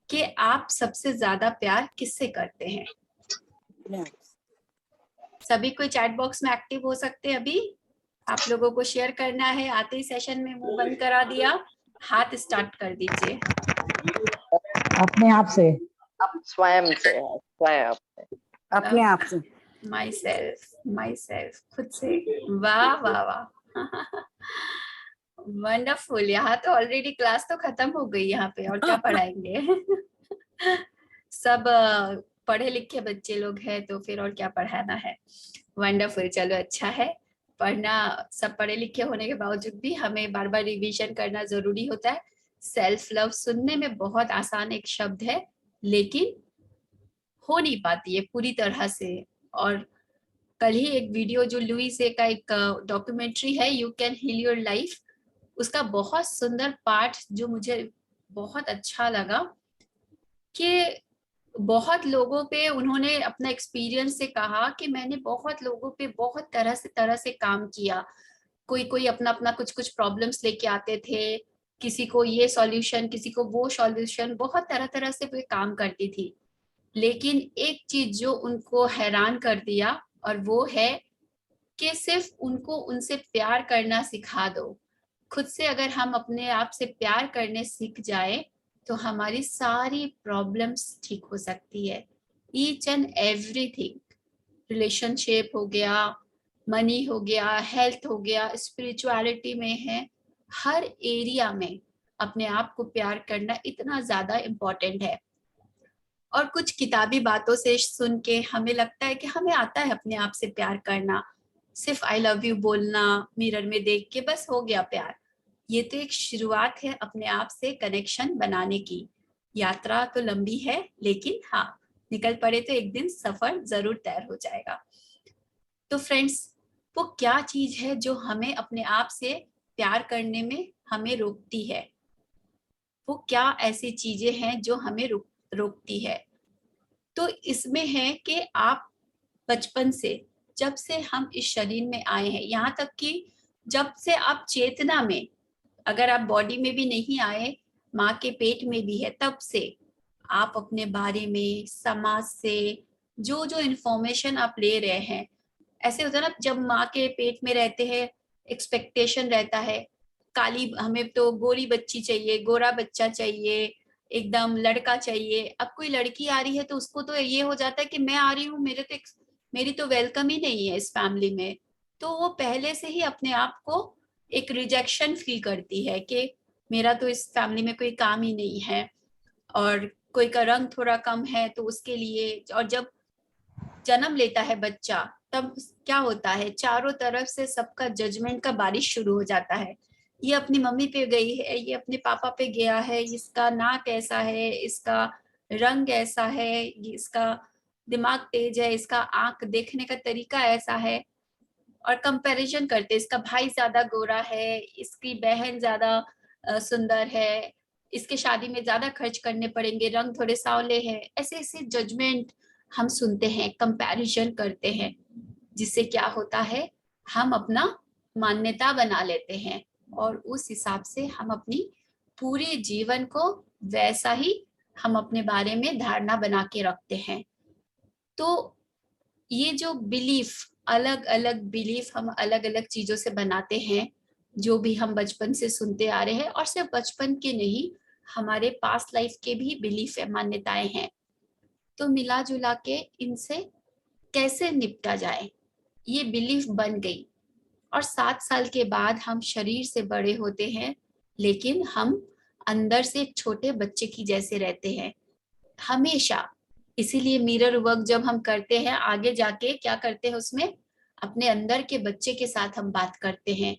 कि आप सबसे ज्यादा प्यार किससे करते हैं। सभी कोई चैट बॉक्स में एक्टिव हो सकते हैं। अभी आप लोगों को शेयर करना है, आते ही सेशन में मुंह बंद करा दिया, हाथ स्टार्ट कर दीजिए। अपने आप से, स्वयं से, स्वयं अपने आप से। माई सेल्फ, खुद से। वाह वाह वाह वंडरफुल। यहाँ तो ऑलरेडी क्लास तो खत्म हो गई यहाँ पे, और क्या पढ़ाएंगे सब पढ़े लिखे बच्चे लोग हैं, तो फिर और क्या पढ़ाना है। वंडरफुल, चलो अच्छा है पढ़ना। सब पढ़े लिखे होने के बावजूद भी हमें बार बार रिवीजन करना जरूरी होता है। सेल्फ लव सुनने में बहुत आसान एक शब्द है, लेकिन हो नहीं पाती है पूरी तरह से। और कल ही एक वीडियो जो लुइस का एक डॉक्यूमेंट्री है, you can heal your life, उसका बहुत सुंदर पार्ट जो मुझे बहुत अच्छा लगा कि बहुत लोगों पे उन्होंने अपना एक्सपीरियंस से कहा कि मैंने बहुत लोगों पे बहुत तरह से काम किया। कोई कोई अपना अपना कुछ कुछ प्रॉब्लम्स लेके आते थे, किसी को ये सॉल्यूशन, किसी को वो सॉल्यूशन, बहुत तरह तरह से वे काम करती थी। लेकिन एक चीज जो उनको हैरान कर दिया, और वो है कि सिर्फ उनको उनसे प्यार करना सिखा दो। खुद से अगर हम अपने आप से प्यार करने सीख जाए तो हमारी सारी प्रॉब्लम्स ठीक हो सकती है। ईच एंड एवरीथिंग, रिलेशनशिप हो गया, मनी हो गया, हेल्थ हो गया, स्पिरिचुअलिटी में है, हर एरिया में अपने आप को प्यार करना इतना ज्यादा इम्पोर्टेंट है। और कुछ किताबी बातों से सुन के हमें लगता है कि हमें आता है अपने आप से प्यार करना, सिर्फ आई लव यू बोलना मिरर में देख के बस हो गया प्यार। ये तो एक शुरुआत है अपने आप से कनेक्शन बनाने की। यात्रा तो लंबी है, लेकिन हाँ, निकल पड़े तो एक दिन सफर जरूर तय हो जाएगा। तो फ्रेंड्स, वो क्या चीज है जो हमें अपने आप से प्यार करने में हमें रोकती है? वो क्या ऐसी चीजें हैं जो हमें रोकती है? तो इसमें है कि आप बचपन से, जब से हम इस शरीर में आए हैं, यहाँ तक कि जब से आप चेतना में, अगर आप बॉडी में भी नहीं आए, माँ के पेट में भी है, तब से आप अपने बारे में, समाज से जो जो इन्फॉर्मेशन आप ले रहे हैं, ऐसे होता है ना, जब माँ के पेट में रहते हैं एक्सपेक्टेशन रहता है, काली हमें तो गोरी बच्ची चाहिए, गोरा बच्चा चाहिए, एकदम लड़का चाहिए। अब कोई लड़की आ रही है तो उसको तो ये हो जाता है कि मैं आ रही हूँ, मेरी तो वेलकम ही नहीं है इस फैमिली में। तो वो पहले से ही अपने आप को एक रिजेक्शन फील करती है कि मेरा तो इस फैमिली में कोई काम ही नहीं है, और कोई का रंग थोड़ा कम है तो उसके लिए। और जब जन्म लेता है बच्चा, तब क्या होता है, चारों तरफ से सबका जजमेंट का बारिश शुरू हो जाता है। ये अपनी मम्मी पे गई है, ये अपने पापा पे गया है, इसका नाक ऐसा है, इसका रंग ऐसा है, इसका दिमाग तेज है, इसका आंख देखने का तरीका ऐसा है। और कंपैरिजन करते, इसका भाई ज्यादा गोरा है, इसकी बहन ज्यादा सुंदर है, इसके शादी में ज्यादा खर्च करने पड़ेंगे, रंग थोड़े सांवले हैं, ऐसे ऐसे जजमेंट हम सुनते हैं, कंपैरिजन करते हैं। जिससे क्या होता है, हम अपना मान्यता बना लेते हैं, और उस हिसाब से हम अपनी पूरे जीवन को वैसा ही हम अपने बारे में धारणा बना के रखते हैं। तो ये जो बिलीफ, अलग अलग बिलीफ हम अलग अलग चीजों से बनाते हैं, जो भी हम बचपन से सुनते आ रहे हैं, और सिर्फ बचपन के नहीं, हमारे पास्ट लाइफ के भी बिलीफ है, मान्यताएं हैं। तो मिला जुला के इनसे कैसे निपटा जाए, ये बिलीफ बन गई। और 7 साल के बाद हम शरीर से बड़े होते हैं, लेकिन हम अंदर से एक छोटे बच्चे की जैसे रहते हैं हमेशा। इसीलिए मिरर वर्क जब हम करते हैं, आगे जाके क्या करते हैं, उसमें अपने अंदर के बच्चे के साथ हम बात करते हैं,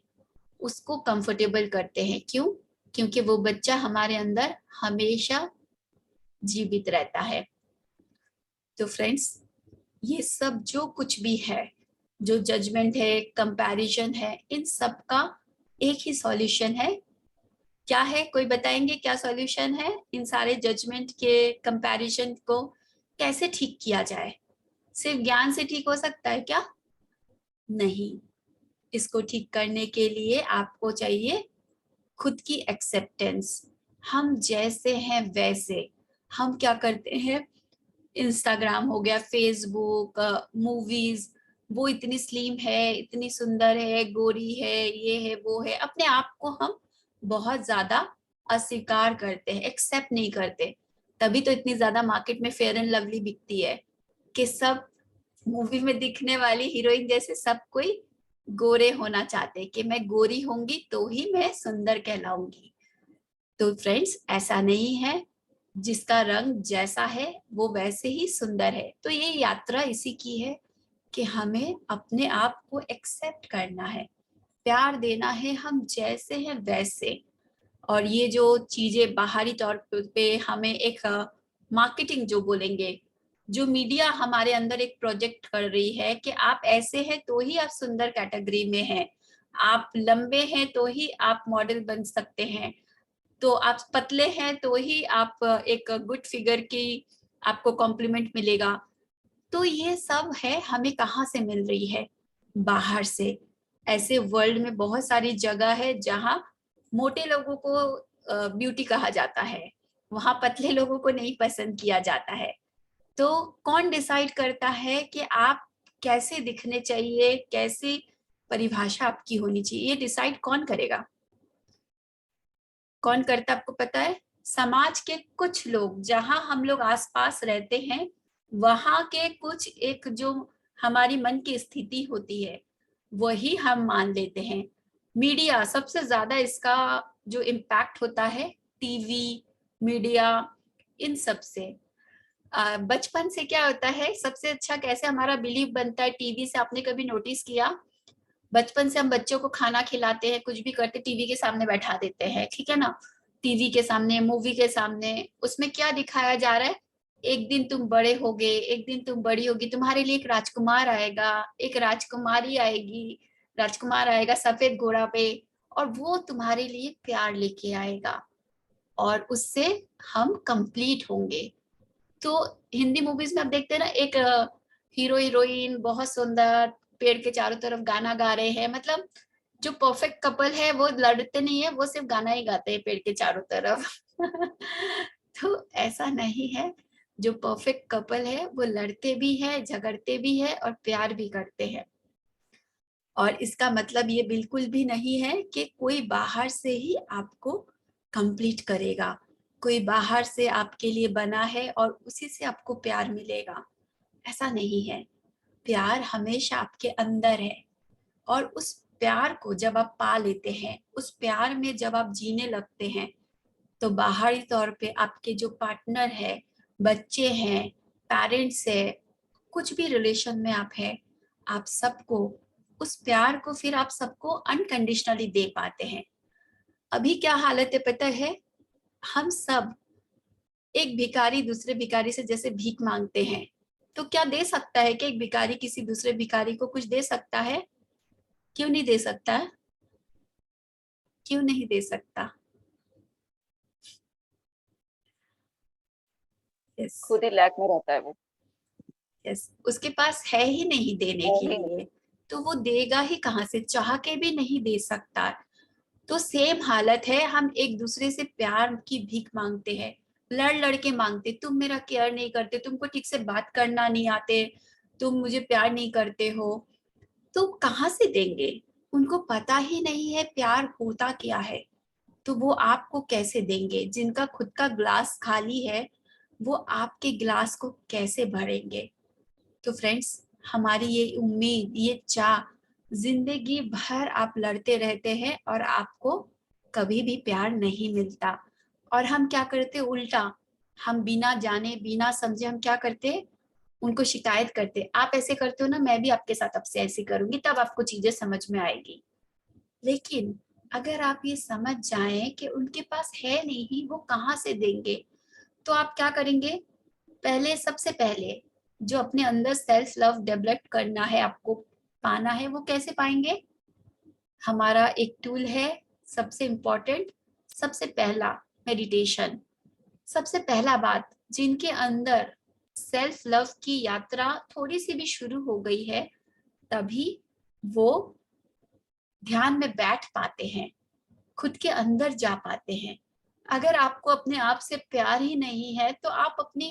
उसको कंफर्टेबल करते हैं। क्यों? क्योंकि वो बच्चा हमारे अंदर हमेशा जीवित रहता है। तो फ्रेंड्स, ये सब जो कुछ भी है, जो जजमेंट है, कंपैरिजन है, इन सब का एक ही सॉल्यूशन है। क्या है, कोई बताएंगे क्या सॉल्यूशन है? इन सारे जजमेंट के, कंपैरिजन को कैसे ठीक किया जाए? सिर्फ ज्ञान से ठीक हो सकता है क्या? नहीं। इसको ठीक करने के लिए आपको चाहिए खुद की एक्सेप्टेंस। हम जैसे हैं वैसे, हम क्या करते हैं, इंस्टाग्राम हो गया, फेसबुक, मूवीज, वो इतनी स्लिम है, इतनी सुंदर है, गोरी है, ये है वो है, अपने आप को हम बहुत ज्यादा अस्वीकार करते हैं, एक्सेप्ट नहीं करते। तभी तो इतनी ज्यादा मार्केट में फेयर एंड लवली बिकती है कि सब मूवी में दिखने वाली हीरोइन जैसे सब कोई गोरे होना चाहते हैं कि मैं गोरी होंगी तो ही मैं सुंदर कहलाऊंगी। तो फ्रेंड्स, ऐसा नहीं है, जिसका रंग जैसा है वो वैसे ही सुंदर है। तो ये यात्रा इसी की है कि हमें अपने आप को एक्सेप्ट करना है, प्यार देना है हम जैसे हैं वैसे। और ये जो चीजें बाहरी तौर पे हमें एक मार्केटिंग जो बोलेंगे, जो मीडिया हमारे अंदर एक प्रोजेक्ट कर रही है कि आप ऐसे हैं तो ही आप सुंदर कैटेगरी में हैं, आप लंबे हैं तो ही आप मॉडल बन सकते हैं, तो आप पतले हैं तो ही आप एक गुड फिगर की आपको कॉम्प्लीमेंट मिलेगा। तो ये सब है हमें कहाँ से मिल रही है, बाहर से। ऐसे वर्ल्ड में बहुत सारी जगह है जहाँ मोटे लोगों को ब्यूटी कहा जाता है, वहां पतले लोगों को नहीं पसंद किया जाता है। तो कौन डिसाइड करता है कि आप कैसे दिखने चाहिए, कैसी परिभाषा आपकी होनी चाहिए, ये डिसाइड कौन करेगा? कौन करता आपको पता है? समाज के कुछ लोग, जहां हम लोग आसपास रहते हैं, वहां के कुछ एक जो हमारी मन की स्थिति होती है वही हम मान लेते हैं। मीडिया सबसे ज्यादा इसका जो इम्पैक्ट होता है, टीवी, मीडिया, इन सब से। बचपन से क्या होता है, सबसे अच्छा कैसे हमारा बिलीव बनता है टीवी से, आपने कभी नोटिस किया? बचपन से हम बच्चों को खाना खिलाते हैं, कुछ भी करते, टीवी के सामने बैठा देते हैं, ठीक है ना? टीवी के सामने, मूवी के सामने, उसमें क्या दिखाया जा रहा है? एक दिन तुम बड़े होगे, एक दिन तुम बड़ी होगी, तुम्हारे लिए एक राजकुमार आएगा, एक राजकुमारी आएगी, राजकुमार आएगा सफेद घोड़ा पे, और वो तुम्हारे लिए प्यार लेके आएगा और उससे हम कंप्लीट होंगे। तो हिंदी मूवीज में आप देखते हैं ना, एक हीरो हीरोइन बहुत सुंदर पेड़ के चारों तरफ गाना गा रहे हैं, मतलब जो परफेक्ट कपल है वो लड़ते नहीं है, वो सिर्फ गाना ही गाते हैं पेड़ के चारों तरफ। तो ऐसा नहीं है, जो परफेक्ट कपल है वो लड़ते भी है, झगड़ते भी है और प्यार भी करते हैं। और इसका मतलब ये बिल्कुल भी नहीं है कि कोई बाहर से ही आपको कंप्लीट करेगा, कोई बाहर से आपके लिए बना है और उसी से आपको प्यार मिलेगा, ऐसा नहीं है। प्यार हमेशा आपके अंदर है, और उस प्यार को जब आप पा लेते हैं, उस प्यार में जब आप जीने लगते हैं, तो बाहरी तौर पे आपके जो पार्टनर है, बच्चे हैं, पेरेंट्स है, कुछ भी रिलेशन में आप हैं, आप सबको उस प्यार को फिर आप सबको अनकंडीशनली दे पाते हैं। अभी क्या हालत है पता है? हम सब, एक भिखारी दूसरे भिखारी से जैसे भीख मांगते हैं, तो क्या दे सकता है कि एक भिखारी किसी दूसरे भिखारी को कुछ दे सकता है? क्यों नहीं दे सकता? क्यों नहीं दे सकता? यस, खुद ही लैक में रहता है वो। यस, उसके पास है ही नहीं देने के लिए, तो वो देगा ही कहाँ से? चाह के भी नहीं दे सकता। तो सेम हालत है, हम एक दूसरे से प्यार की भीख मांगते हैं, लड़ लड़ के मांगते, तुम मेरा केयर नहीं करते, तुमको ठीक से बात करना नहीं आते, तुम मुझे प्यार नहीं करते हो, तो कहाँ से देंगे? उनको पता ही नहीं है प्यार होता क्या है, तो वो आपको कैसे देंगे? जिनका खुद का ग्लास खाली है, वो आपके ग्लास को कैसे भरेंगे? तो फ्रेंड्स, हमारी ये उम्मीद, ये चाह, जिंदगी भर आप लड़ते रहते हैं और आपको कभी भी प्यार नहीं मिलता। और हम क्या करते? उल्टा, हम बिना जाने बिना समझे हम क्या करते? उनको शिकायत करते, आप ऐसे करते हो ना, मैं भी आपके साथ अब से ऐसे करूंगी, तब आपको चीजें समझ में आएगी। लेकिन अगर आप ये समझ जाएं कि उनके पास है नहीं, वो कहाँ से देंगे, तो आप क्या करेंगे? पहले, सबसे पहले जो अपने अंदर सेल्फ लव डेवलप करना है, आपको पाना है, वो कैसे पाएंगे? हमारा एक टूल है सबसे इम्पोर्टेंट, सबसे पहला, मेडिटेशन। सबसे पहला बात, जिनके अंदर सेल्फ लव की यात्रा थोड़ी सी भी शुरू हो गई है, तभी वो ध्यान में बैठ पाते हैं, खुद के अंदर जा पाते हैं। अगर आपको अपने आप से प्यार ही नहीं है तो आप अपने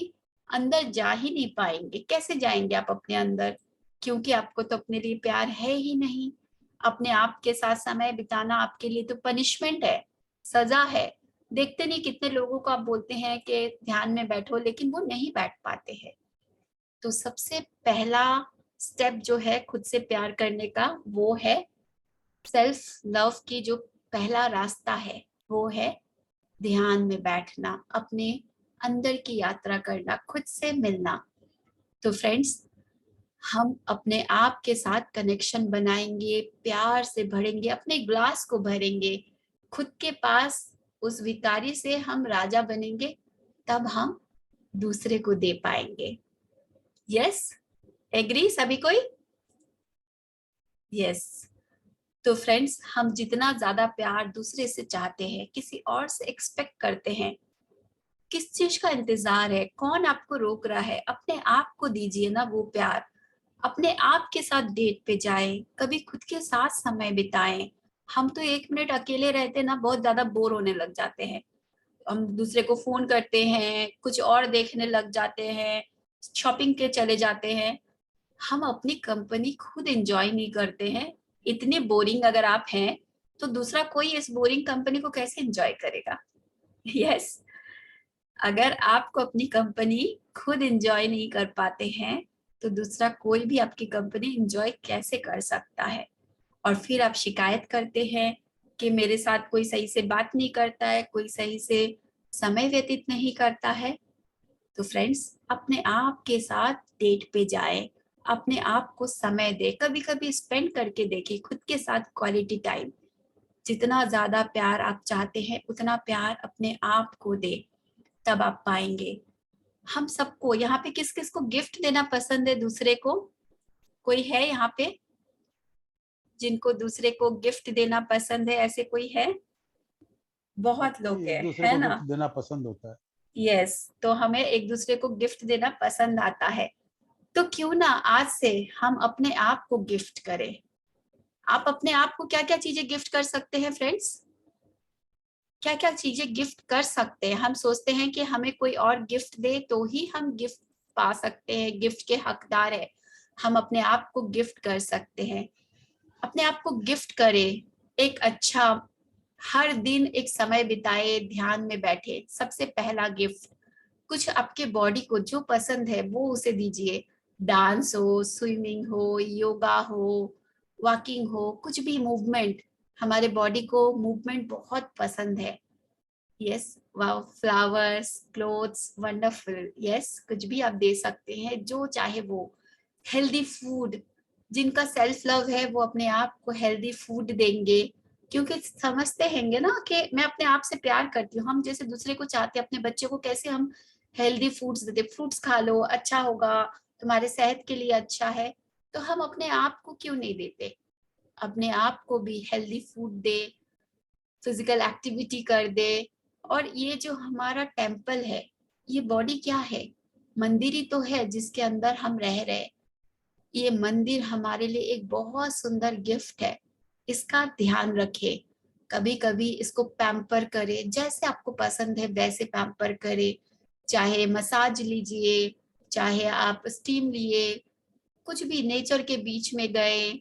अंदर जा ही नहीं पाएंगे। कैसे जाएंगे आप अपने अंदर, क्योंकि आपको तो अपने लिए प्यार है ही नहीं। अपने आप के साथ समय बिताना आपके लिए तो पनिशमेंट है, सजा है। देखते नहीं कितने लोगों को आप बोलते हैं कि ध्यान में बैठो, लेकिन वो नहीं बैठ पाते हैं। तो सबसे पहला स्टेप जो है खुद से प्यार करने का, वो है सेल्फ लव की जो पहला रास्ता है, वो है ध्यान में बैठना, अपने अंदर की यात्रा करना, खुद से मिलना। तो फ्रेंड्स, हम अपने आप के साथ कनेक्शन बनाएंगे, प्यार से भरेंगे, अपने ग्लास को भरेंगे खुद के पास, उस भिखारी से हम राजा बनेंगे, तब हम दूसरे को दे पाएंगे। यस, एग्री सभी कोई? यस। तो फ्रेंड्स, हम जितना ज्यादा प्यार दूसरे से चाहते हैं, किसी और से एक्सपेक्ट करते हैं, किस चीज का इंतजार है, कौन आपको रोक रहा है, अपने आप को दीजिए ना वो प्यार। अपने आप के साथ डेट पे जाएं, कभी खुद के साथ समय बिताएं। हम तो 1 मिनट अकेले रहते ना बहुत ज्यादा बोर होने लग जाते हैं। हम दूसरे को फोन करते हैं, कुछ और देखने लग जाते हैं, शॉपिंग के चले जाते हैं। हम अपनी कंपनी खुद एंजॉय नहीं करते हैं। इतने बोरिंग अगर आप हैं तो दूसरा कोई इस बोरिंग कंपनी को कैसे एंजॉय करेगा? यस। अगर आपको अपनी कंपनी खुद एंजॉय नहीं कर पाते हैं तो दूसरा कोई भी आपकी कंपनी एंजॉय कैसे कर सकता है? और फिर आप शिकायत करते हैं कि मेरे साथ कोई सही से बात नहीं करता है, कोई सही से समय व्यतीत नहीं करता है। तो फ्रेंड्स, अपने आप के साथ डेट पे जाए, अपने आप को समय दे, कभी कभी स्पेंड करके देखिए खुद के साथ क्वालिटी टाइम। जितना ज्यादा प्यार आप चाहते हैं उतना प्यार अपने आप को दे, तब आप पाएंगे। हम सबको यहाँ पे किस किस को गिफ्ट देना पसंद है दूसरे को? कोई है यहाँ पे जिनको दूसरे को गिफ्ट देना पसंद है? ऐसे कोई है? बहुत सबको लोग एक दूसरे है को ना? गिफ्ट देना पसंद होता है। यस। तो हमें एक दूसरे को गिफ्ट देना पसंद आता है। तो क्यों ना आज से हम अपने आप को गिफ्ट करें। आप अपने आप को क्या क्या चीजें गिफ्ट कर सकते हैं फ्रेंड्स? क्या क्या चीजें गिफ्ट कर सकते हैं? हम सोचते हैं कि हमें कोई और गिफ्ट दे तो ही हम गिफ्ट पा सकते हैं, गिफ्ट के हकदार है। हम अपने आप को गिफ्ट कर सकते हैं। अपने आप को गिफ्ट करें एक अच्छा, हर दिन एक समय बिताए, ध्यान में बैठे। सबसे पहला गिफ्ट, कुछ आपके बॉडी को जो पसंद है वो उसे दीजिए। डांस हो, स्विमिंग हो, योगा हो, वॉकिंग हो, कुछ भी मूवमेंट। हमारे बॉडी को मूवमेंट बहुत पसंद है। Yes, wow, flowers, clothes, wonderful. Yes, कुछ भी आप दे सकते हैं जो चाहे वो। हेल्दी फूड, जिनका सेल्फ लव है वो अपने आप को हेल्दी फूड देंगे, क्योंकि समझते हैंगे ना कि मैं अपने आप से प्यार करती हूँ। हम जैसे दूसरे को चाहते हैं, अपने बच्चे को कैसे हम हेल्दी फूड्स देते, फ्रूट्स खा लो, अच्छा होगा, तुम्हारे सेहत के लिए अच्छा है। तो हम अपने आप को क्यों नहीं देते? अपने आप को भी हेल्दी फूड दे, फिजिकल एक्टिविटी कर दे। और ये जो हमारा टेम्पल है, ये बॉडी क्या है? मंदिर ही तो है जिसके अंदर हम रह रहे। ये मंदिर हमारे लिए एक बहुत सुंदर गिफ्ट है। इसका ध्यान रखें, कभी कभी इसको पैम्पर करें, जैसे आपको पसंद है वैसे पैम्पर करें। चाहे मसाज लीजिए, चाहे आप स्टीम लिए, कुछ भी, नेचर के बीच में गए,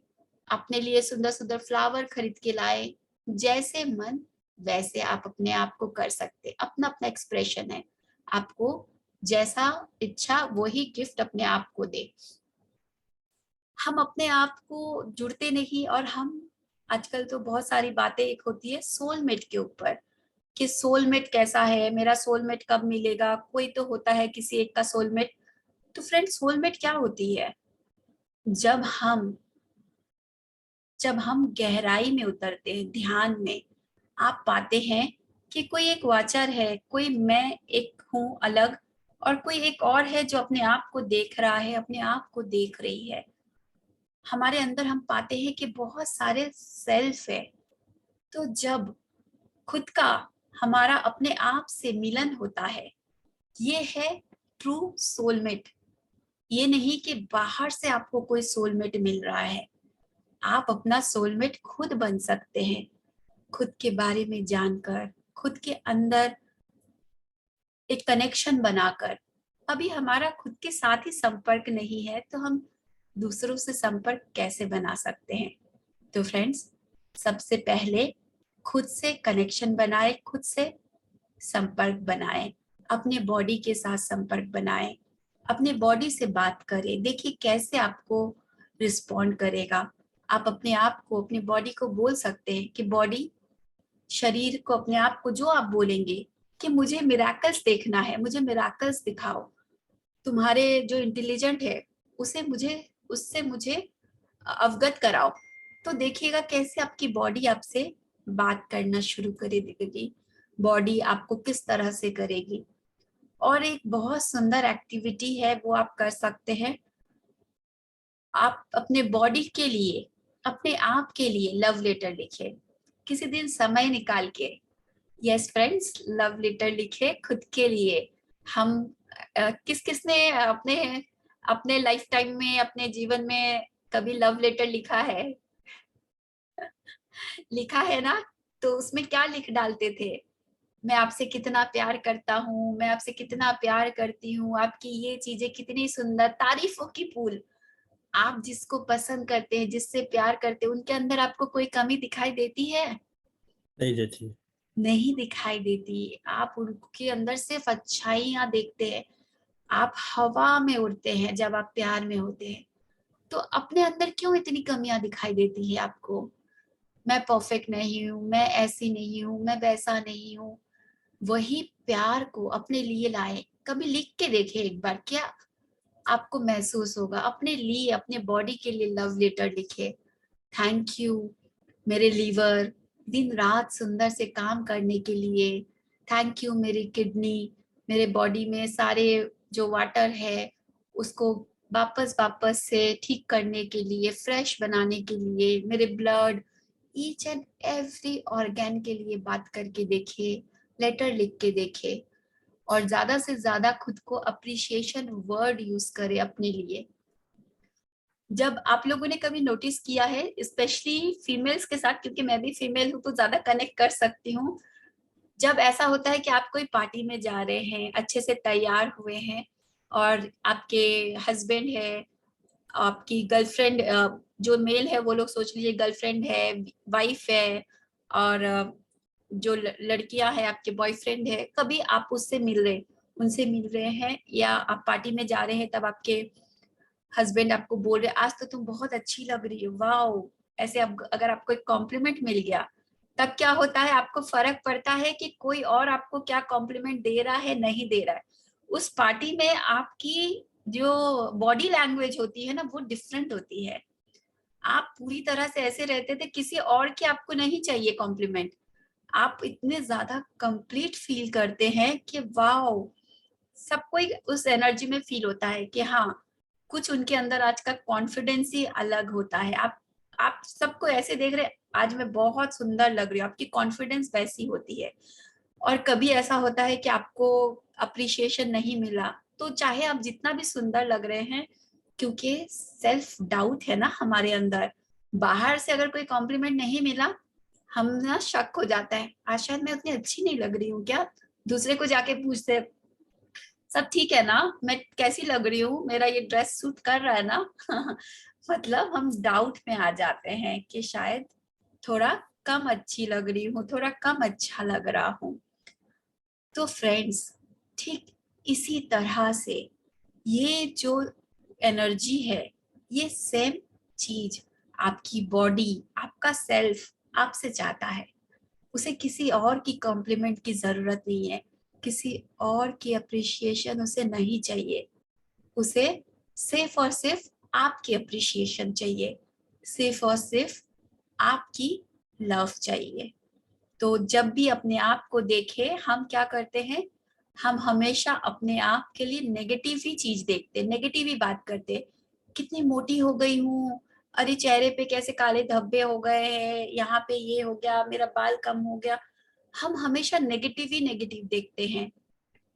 अपने लिए सुंदर सुंदर फ्लावर खरीद के लाए। जैसे मन वैसे आप अपने आप को कर सकते, अपना अपना एक्सप्रेशन है। आपको जैसा इच्छा वही गिफ्ट अपने आप को दे। हम अपने आप को जुड़ते नहीं, और हम आजकल तो बहुत सारी बातें एक होती है सोलमेट के ऊपर, कि सोलमेट कैसा है, मेरा सोलमेट कब मिलेगा, कोई तो होता है किसी एक का सोलमेट। तो फ्रेंड, सोलमेट क्या होती है? जब हम जब हम गहराई में उतरते हैं, ध्यान में, आप पाते हैं कि कोई एक वाचर है, कोई मैं एक हूँ अलग, और कोई एक और है जो अपने आप को देख रहा है, अपने आप को देख रही है। हमारे अंदर हम पाते हैं कि बहुत सारे सेल्फ है। तो जब खुद का, हमारा अपने आप से मिलन होता है, ये है ट्रू सोलमेट। ये नहीं कि बाहर से आपको कोई सोलमेट मिल रहा है। आप अपना सोलमेट खुद बन सकते हैं, खुद के बारे में जानकर, खुद के अंदर एक कनेक्शन बनाकर। अभी हमारा खुद के साथ ही संपर्क नहीं है तो हम दूसरों से संपर्क कैसे बना सकते हैं? तो फ्रेंड्स, सबसे पहले खुद से कनेक्शन बनाए, खुद से संपर्क बनाए, अपने बॉडी के साथ संपर्क बनाए, अपने बॉडी से बात करें, देखिए कैसे आपको रिस्पॉन्ड करेगा। आप अपने आप को, अपनी बॉडी को बोल सकते हैं कि बॉडी, शरीर को, अपने आप को जो आप बोलेंगे कि मुझे मिराकल्स देखना है, मुझे मिराकल्स दिखाओ, तुम्हारे जो इंटेलिजेंट है उससे मुझे अवगत कराओ। तो देखिएगा कैसे आपकी बॉडी आपसे बात करना शुरू करेगी, बॉडी आपको किस तरह से करेगी। और एक बहुत सुंदर एक्टिविटी है, वो आप कर सकते हैं। आप अपने बॉडी के लिए, अपने आप के लिए लव लेटर लिखे, किसी दिन समय निकाल के। यस फ्रेंड्स, लव लेटर लिखे खुद के लिए। हम किस किसने अपने अपने लाइफ टाइम में, अपने जीवन में कभी लव लेटर लिखा है? लिखा है ना? तो उसमें क्या लिख डालते थे? मैं आपसे कितना प्यार करता हूँ, मैं आपसे कितना प्यार करती हूँ, आपकी ये चीजें कितनी सुंदर, तारीफों की पूल। आप जिसको पसंद करते हैं, जिससे प्यार करते हैं, उनके अंदर आपको कोई कमी दिखाई देती है? नहीं देती। नहीं दिखाई देती। आप उनके अंदर सिर्फ अच्छाइयां देखते हैं। आप हवा में उड़ते हैं जब आप प्यार में होते हैं। तो अपने अंदर क्यों इतनी कमियां दिखाई देती है आपको? मैं परफेक्ट नहीं हूँ, मैं ऐसी नहीं हूँ, मैं वैसा नहीं हूँ। वही प्यार को अपने लिए लाए। कभी लिख के देखे एक बार, क्या आपको महसूस होगा? अपने लिए, अपने बॉडी के लिए लव लेटर लिखे। थैंक यू मेरे लीवर, दिन रात सुंदर से काम करने के लिए। थैंक यू मेरी किडनी, मेरे बॉडी में सारे जो वाटर है उसको वापस से ठीक करने के लिए, फ्रेश बनाने के लिए। मेरे blood, each and every organ के लिए बात करके देखे, लेटर लिख के देखे। और ज्यादा से ज्यादा खुद को अप्रिशिएशन वर्ड यूज करे अपने लिए। जब आप लोगों ने कभी नोटिस किया है, स्पेशली फीमेल्स के साथ, क्योंकि मैं भी फीमेल हूँ तो ज्यादा कनेक्ट कर सकती हूँ, जब ऐसा होता है कि आप कोई पार्टी में जा रहे हैं, अच्छे से तैयार हुए हैं, और आपके हस्बैंड है, आपकी गर्लफ्रेंड, जो मेल है वो लोग सोच लीजिए गर्लफ्रेंड है, वाइफ है, और जो लड़कियां हैं आपके बॉयफ्रेंड है, कभी आप उनसे मिल रहे हैं, या आप पार्टी में जा रहे हैं, तब आपके हस्बैंड आपको बोल रहे आज तो तुम बहुत अच्छी लग रही हो, वाओ, ऐसे अगर आपको एक कॉम्प्लीमेंट मिल गया, तब क्या होता है? आपको फर्क पड़ता है कि कोई और आपको क्या कॉम्प्लीमेंट दे रहा है, नहीं दे रहा है। उस पार्टी में आपकी जो बॉडी लैंग्वेज होती है ना, वो डिफरेंट होती है। आप पूरी तरह से ऐसे रहते थे, किसी और की आपको नहीं चाहिए कॉम्प्लीमेंट। आप इतने ज्यादा कंप्लीट फील करते हैं कि वाओ, सब कोई उस एनर्जी में फील होता है कि हाँ, कुछ उनके अंदर आज का कॉन्फिडेंस ही अलग होता है। आप सबको ऐसे देख रहे, आज मैं बहुत सुंदर लग रही हूँ, आपकी कॉन्फिडेंस वैसी होती है। और कभी ऐसा होता है कि आपको अप्रिशिएशन नहीं मिला, तो चाहे आप जितना भी सुंदर लग रहे हैं, क्योंकि सेल्फ डाउट है ना हमारे अंदर, बाहर से अगर कोई कॉम्प्लीमेंट नहीं मिला, हम ना शक हो जाता है, आज शायद मैं उतनी अच्छी नहीं लग रही हूँ क्या। दूसरे को जाके पूछते, सब ठीक है ना, मैं कैसी लग रही हूँ, मेरा ये ड्रेस सूट कर रहा है ना। मतलब हम डाउट में आ जाते हैं कि शायद थोड़ा कम अच्छी लग रही हूँ, थोड़ा कम अच्छा लग रहा हूँ। तो फ्रेंड्स, ठीक इसी तरह से ये जो एनर्जी है, ये सेम चीज आपकी बॉडी, आपका सेल्फ आपसे चाहता है। उसे किसी और की कॉम्प्लीमेंट की जरूरत नहीं है, किसी और की अप्रिशिएशन उसे नहीं चाहिए। उसे सिर्फ और सिर्फ आपकी अप्रिशिएशन चाहिए, सिर्फ और सिर्फ आपकी लव चाहिए। तो जब भी अपने आप को देखे, हम क्या करते हैं? हम हमेशा अपने आप के लिए नेगेटिव ही चीज देखते, नेगेटिव ही बात करते। कितनी मोटी हो गई हूँ, अरे चेहरे पे कैसे काले धब्बे हो गए हैं, यहाँ पे ये हो गया, मेरा बाल कम हो गया। हम हमेशा नेगेटिव ही नेगेटिव देखते हैं।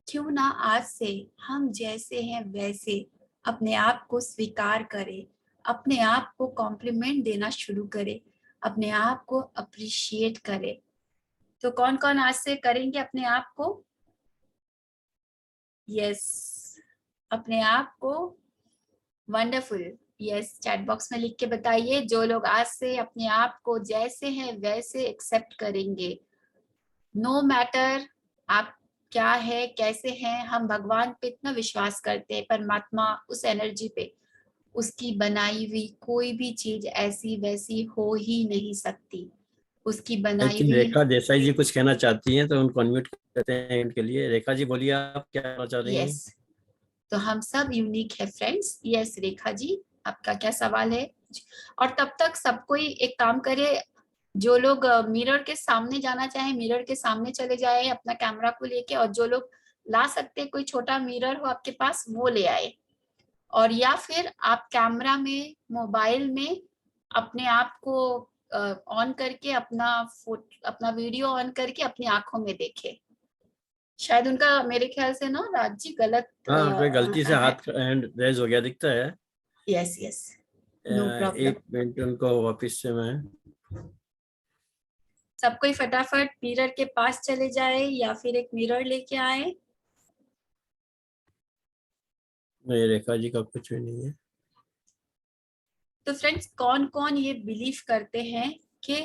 क्यों ना आज से हम जैसे हैं वैसे अपने आप को स्वीकार करें, अपने आप को कॉम्प्लीमेंट देना शुरू करें, अपने आप को अप्रिशिएट करें। तो कौन कौन आज से करेंगे अपने आप को यस, अपने आप को वंडरफुल। यस, चैट बॉक्स में लिख के बताइए जो लोग आज से अपने आप को जैसे हैं वैसे एक्सेप्ट करेंगे। नो मैटर आप क्या है कैसे हैं, हम भगवान पे इतना विश्वास करते हैं, परमात्मा उस एनर्जी पे, उसकी बनाई हुई कोई भी चीज ऐसी वैसी हो ही नहीं सकती, उसकी आई बनाई थिंक हुई। रेखा देसाई जी कुछ कहना चाहती हैं, तो उनको अनम्यूट करते हैं इनके लिए। रेखा जी बोलिए, आप क्या कहना चाह रही हैं? यस, तो हम सब यूनिक है फ्रेंड्स। यस रेखा जी, आपका क्या सवाल है? और तब तक सब कोई एक काम करे, जो लोग मिरर के सामने जाना चाहे मिरर के सामने चले जाए अपना कैमरा को लेके, और जो लोग ला सकते कोई छोटा मिरर हो आपके पास वो ले आए, और या फिर आप कैमरा में मोबाइल में अपने आप को ऑन करके अपना वीडियो ऑन करके अपनी आंखों में देखे। शायद उनका मेरे ख्याल से ना राज्य गलत हाँ, कोई गलती से है। हाथ हैंड रेज हो गया दिखता है। Yes yes, no problem. एक मिनट उनको वापस से मैं सब कोई फटाफट मिरर के पास चले जाए या फिर एक मिरर लेके आए। नहीं, रेखा जी का कुछ भी नहीं है। तो फ्रेंड्स कौन कौन ये बिलीव करते हैं कि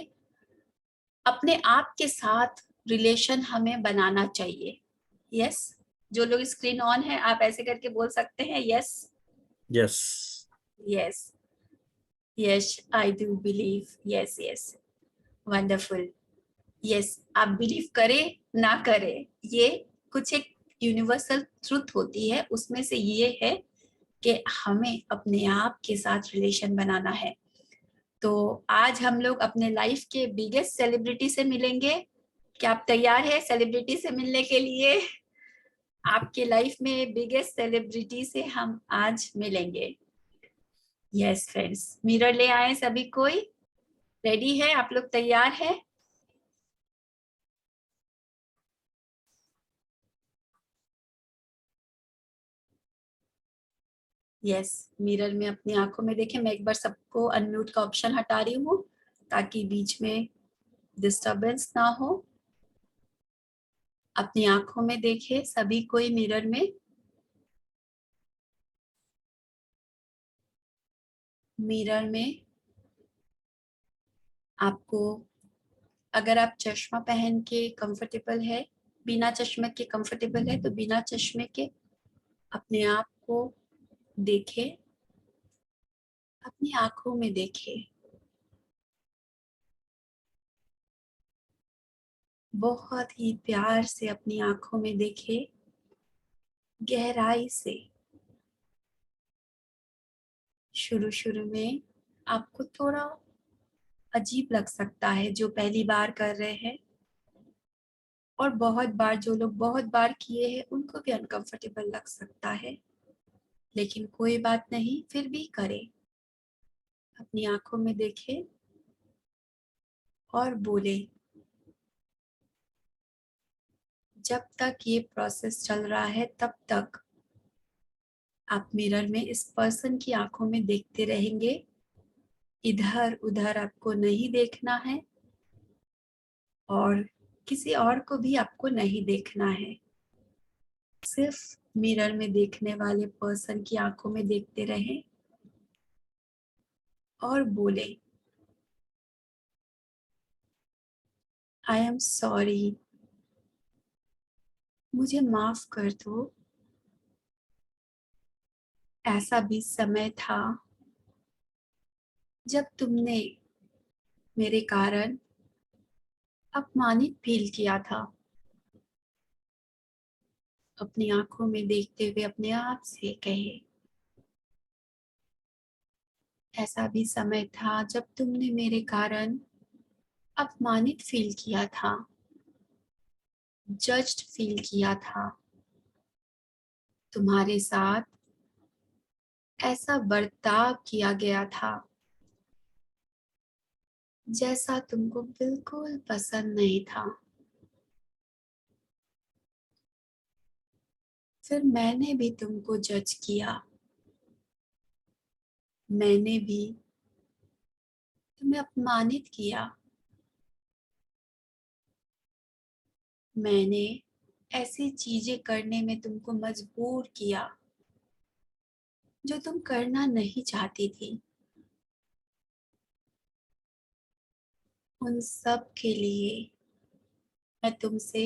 अपने आप के साथ रिलेशन हमें बनाना चाहिए? यस, जो लोग स्क्रीन ऑन है आप ऐसे करके बोल सकते हैं yes. Yes, yes yes, I do believe. Yes yes, wonderful. Yes, आप बिलीव करें ना करें, ये कुछ एक यूनिवर्सल ट्रुथ होती है, उसमें से ये है कि हमें अपने आप के साथ रिलेशन बनाना है। तो आज हम लोग अपने लाइफ के बिगेस्ट सेलिब्रिटी से मिलेंगे। क्या आप तैयार है सेलिब्रिटी से मिलने के लिए? आपके लाइफ में बिगेस्ट सेलिब्रिटी से हम आज मिलेंगे। यस फ्रेंड्स, मिरर ले आए सभी कोई, रेडी है? आप लोग तैयार है? यस, मिरर में अपनी आंखों में देखें। मैं एक बार सबको अनम्यूट का ऑप्शन हटा रही हूँ ताकि बीच में डिस्टरबेंस ना हो। अपनी आंखों में देखे सभी कोई मिरर में। मिरर में आपको, अगर आप चश्मा पहन के कंफर्टेबल है, बिना चश्मे के कंफर्टेबल है तो बिना चश्मे के अपने आप को देखे, अपनी आंखों में देखे। बहुत ही प्यार से अपनी आंखों में देखे, गहराई से। शुरू शुरू में आपको थोड़ा अजीब लग सकता है जो पहली बार कर रहे हैं, और बहुत बार जो लोग बहुत बार किए हैं उनको भी अनकंफर्टेबल लग सकता है, लेकिन कोई बात नहीं, फिर भी करें। अपनी आंखों में देखें और बोले। जब तक ये प्रोसेस चल रहा है तब तक आप मिरर में इस पर्सन की आंखों में देखते रहेंगे, इधर उधर आपको नहीं देखना है और किसी और को भी आपको नहीं देखना है। सिर्फ मिरर में देखने वाले पर्सन की आंखों में देखते रहें और बोले, आई एम सॉरी, मुझे माफ कर दो। ऐसा भी समय था जब तुमने मेरे कारण अपमानित फील किया था। अपनी आंखों में देखते हुए अपने आप से कहे, ऐसा भी समय था जब तुमने मेरे कारण अपमानित फील किया था, जज्ड फील किया था। तुम्हारे साथ ऐसा बर्ताव किया गया था जैसा तुमको बिल्कुल पसंद नहीं था। फिर मैंने भी तुमको जज किया, मैंने भी तुम्हें अपमानित किया, मैंने ऐसी चीजें करने में तुमको मजबूर किया जो तुम करना नहीं चाहती थी। उन सब के लिए मैं तुमसे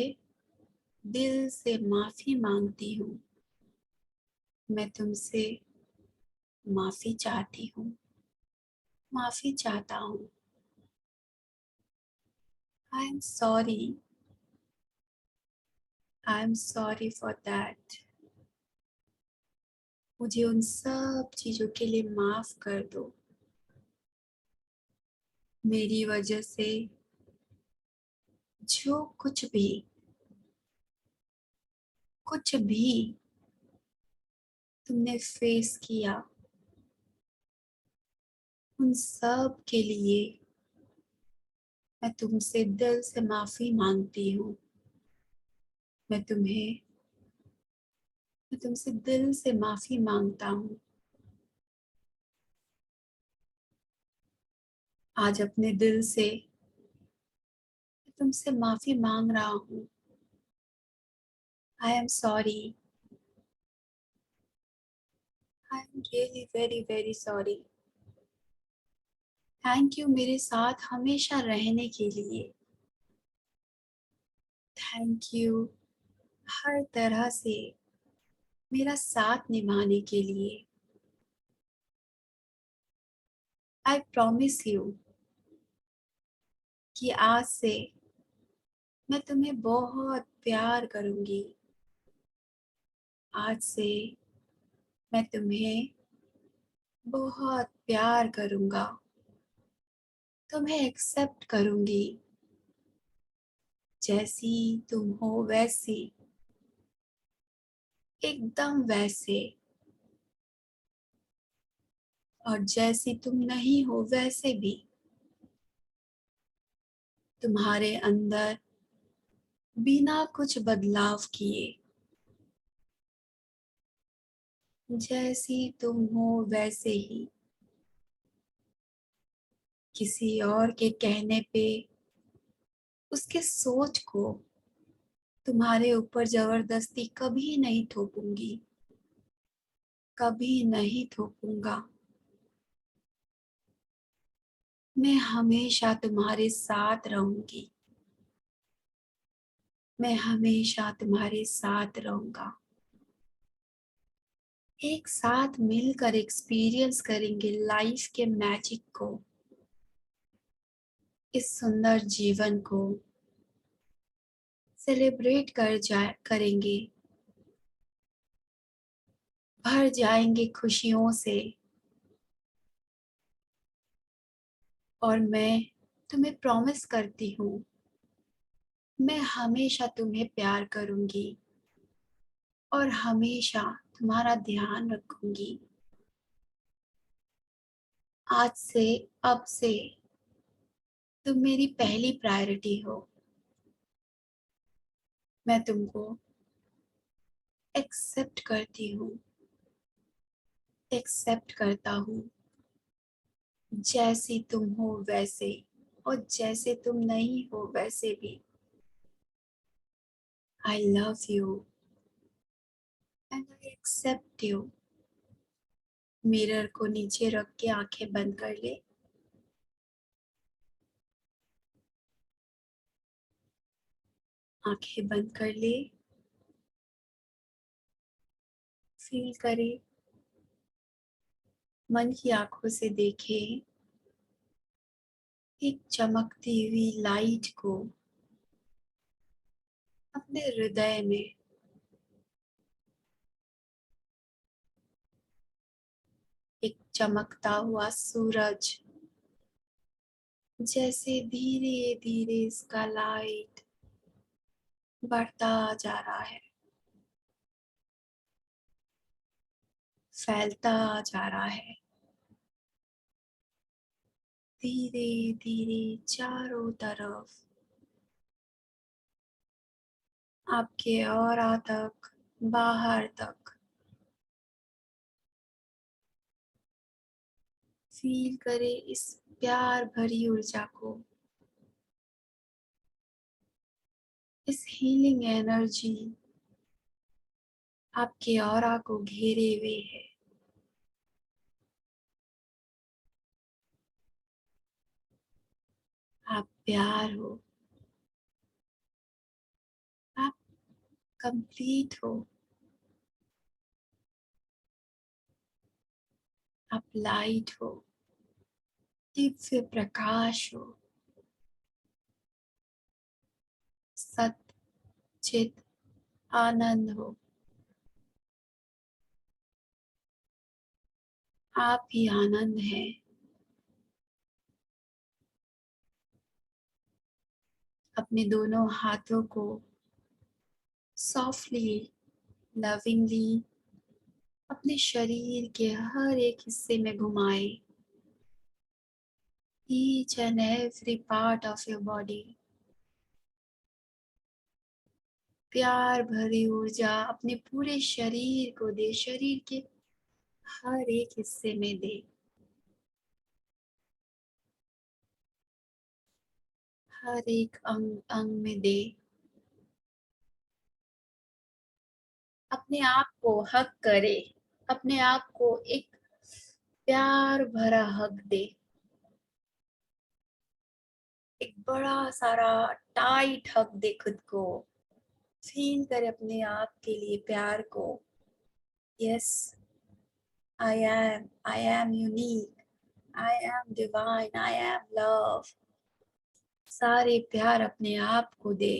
दिल से माफी मांगती हूँ। मैं तुमसे माफी चाहती हूँ, माफी चाहता हूँ। I am sorry, I am sorry for that. मुझे उन सब चीजों के लिए माफ कर दो। मेरी वजह से जो कुछ भी तुमने फेस किया, उन सब के लिए मैं तुमसे दिल से माफी मांगती हूँ। मैं तुमसे दिल से माफी मांगता हूँ। आज अपने दिल से मैं तुमसे माफी मांग रहा हूँ। I am sorry, I am really very very sorry. Thank you मेरे साथ हमेशा रहने के लिए। थैंक यू हर तरह से मेरा साथ निभाने के लिए। आई प्रॉमिस यू कि आज से मैं तुम्हें बहुत प्यार करूंगी। आज से मैं तुम्हें बहुत प्यार करूंगा। तुम्हें एक्सेप्ट करूंगी, जैसी तुम हो वैसी, एकदम वैसे। और जैसी तुम नहीं हो वैसे भी। तुम्हारे अंदर बिना कुछ बदलाव किए, जैसी तुम हो वैसे ही। किसी और के कहने पे उसके सोच को तुम्हारे ऊपर जबरदस्ती कभी नहीं थोपूंगी, कभी नहीं थोपूंगा। मैं हमेशा तुम्हारे साथ रहूंगी। मैं हमेशा तुम्हारे साथ रहूंगा। एक साथ मिलकर एक्सपीरियंस करेंगे लाइफ के मैजिक को, इस सुंदर जीवन को सेलिब्रेट करेंगे। भर जाएंगे खुशियों से। और मैं तुम्हें प्रॉमिस करती हूँ, मैं हमेशा तुम्हें प्यार करूंगी और हमेशा तुम्हारा ध्यान रखूंगी। आज से, अब से तुम मेरी पहली प्रायोरिटी हो। मैं तुमको एक्सेप्ट करती हूँ, एक्सेप्ट करता हूँ, जैसी तुम हो वैसे, और जैसे तुम नहीं हो वैसे भी। I love you and I accept you. Mirror को नीचे रख के आंखें बंद कर ले। आंखें बंद कर ले। फील करे, मन की आंखों से देखे एक चमकती हुई लाइट को अपने हृदय में। एक चमकता हुआ सूरज, जैसे धीरे धीरे इसका लाइट बढ़ता जा रहा है, फैलता जा रहा है, धीरे धीरे चारों तरफ, आपके ऑरा तक, बाहर तक। फील करे इस प्यार भरी ऊर्जा को, इस हीलिंग एनर्जी आपके ऑरा को घेरे हुए है। आप प्यार हो, आप कंप्लीट हो, आप लाइट हो, दिव्य प्रकाश हो, सत चित आनंद हो। आप ही आनंद है। अपने दोनों हाथों को सॉफ्टली, लविंगली अपने शरीर के हर एक हिस्से में घुमाए। Each and every part of your body. प्यार भरी ऊर्जा अपने पूरे शरीर को दे, शरीर के हर एक हिस्से में दे। हर एक अंग अंग में दे। अपने आप को हक करे, अपने आप को एक प्यार भरा हक दे। एक बड़ा सारा टाइट हक दे खुद को। फील करे अपने आप के लिए प्यार को। Yes, I am unique, I am divine, I am love। सारे प्यार अपने आप को दे।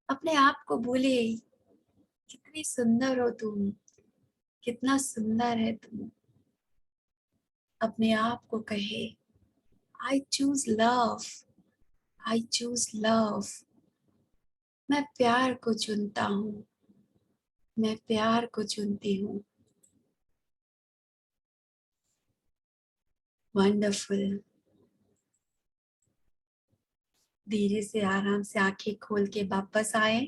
अपने आप को भूले, कितनी सुंदर हो तुम, कितना सुंदर है तुम। अपने आप को कहे, I choose love, I choose love। मैं प्यार को चुनता हूँ, मैं प्यार को चुनती हूँ। वंडरफुल। धीरे से आराम से आंखें खोल के वापस आए।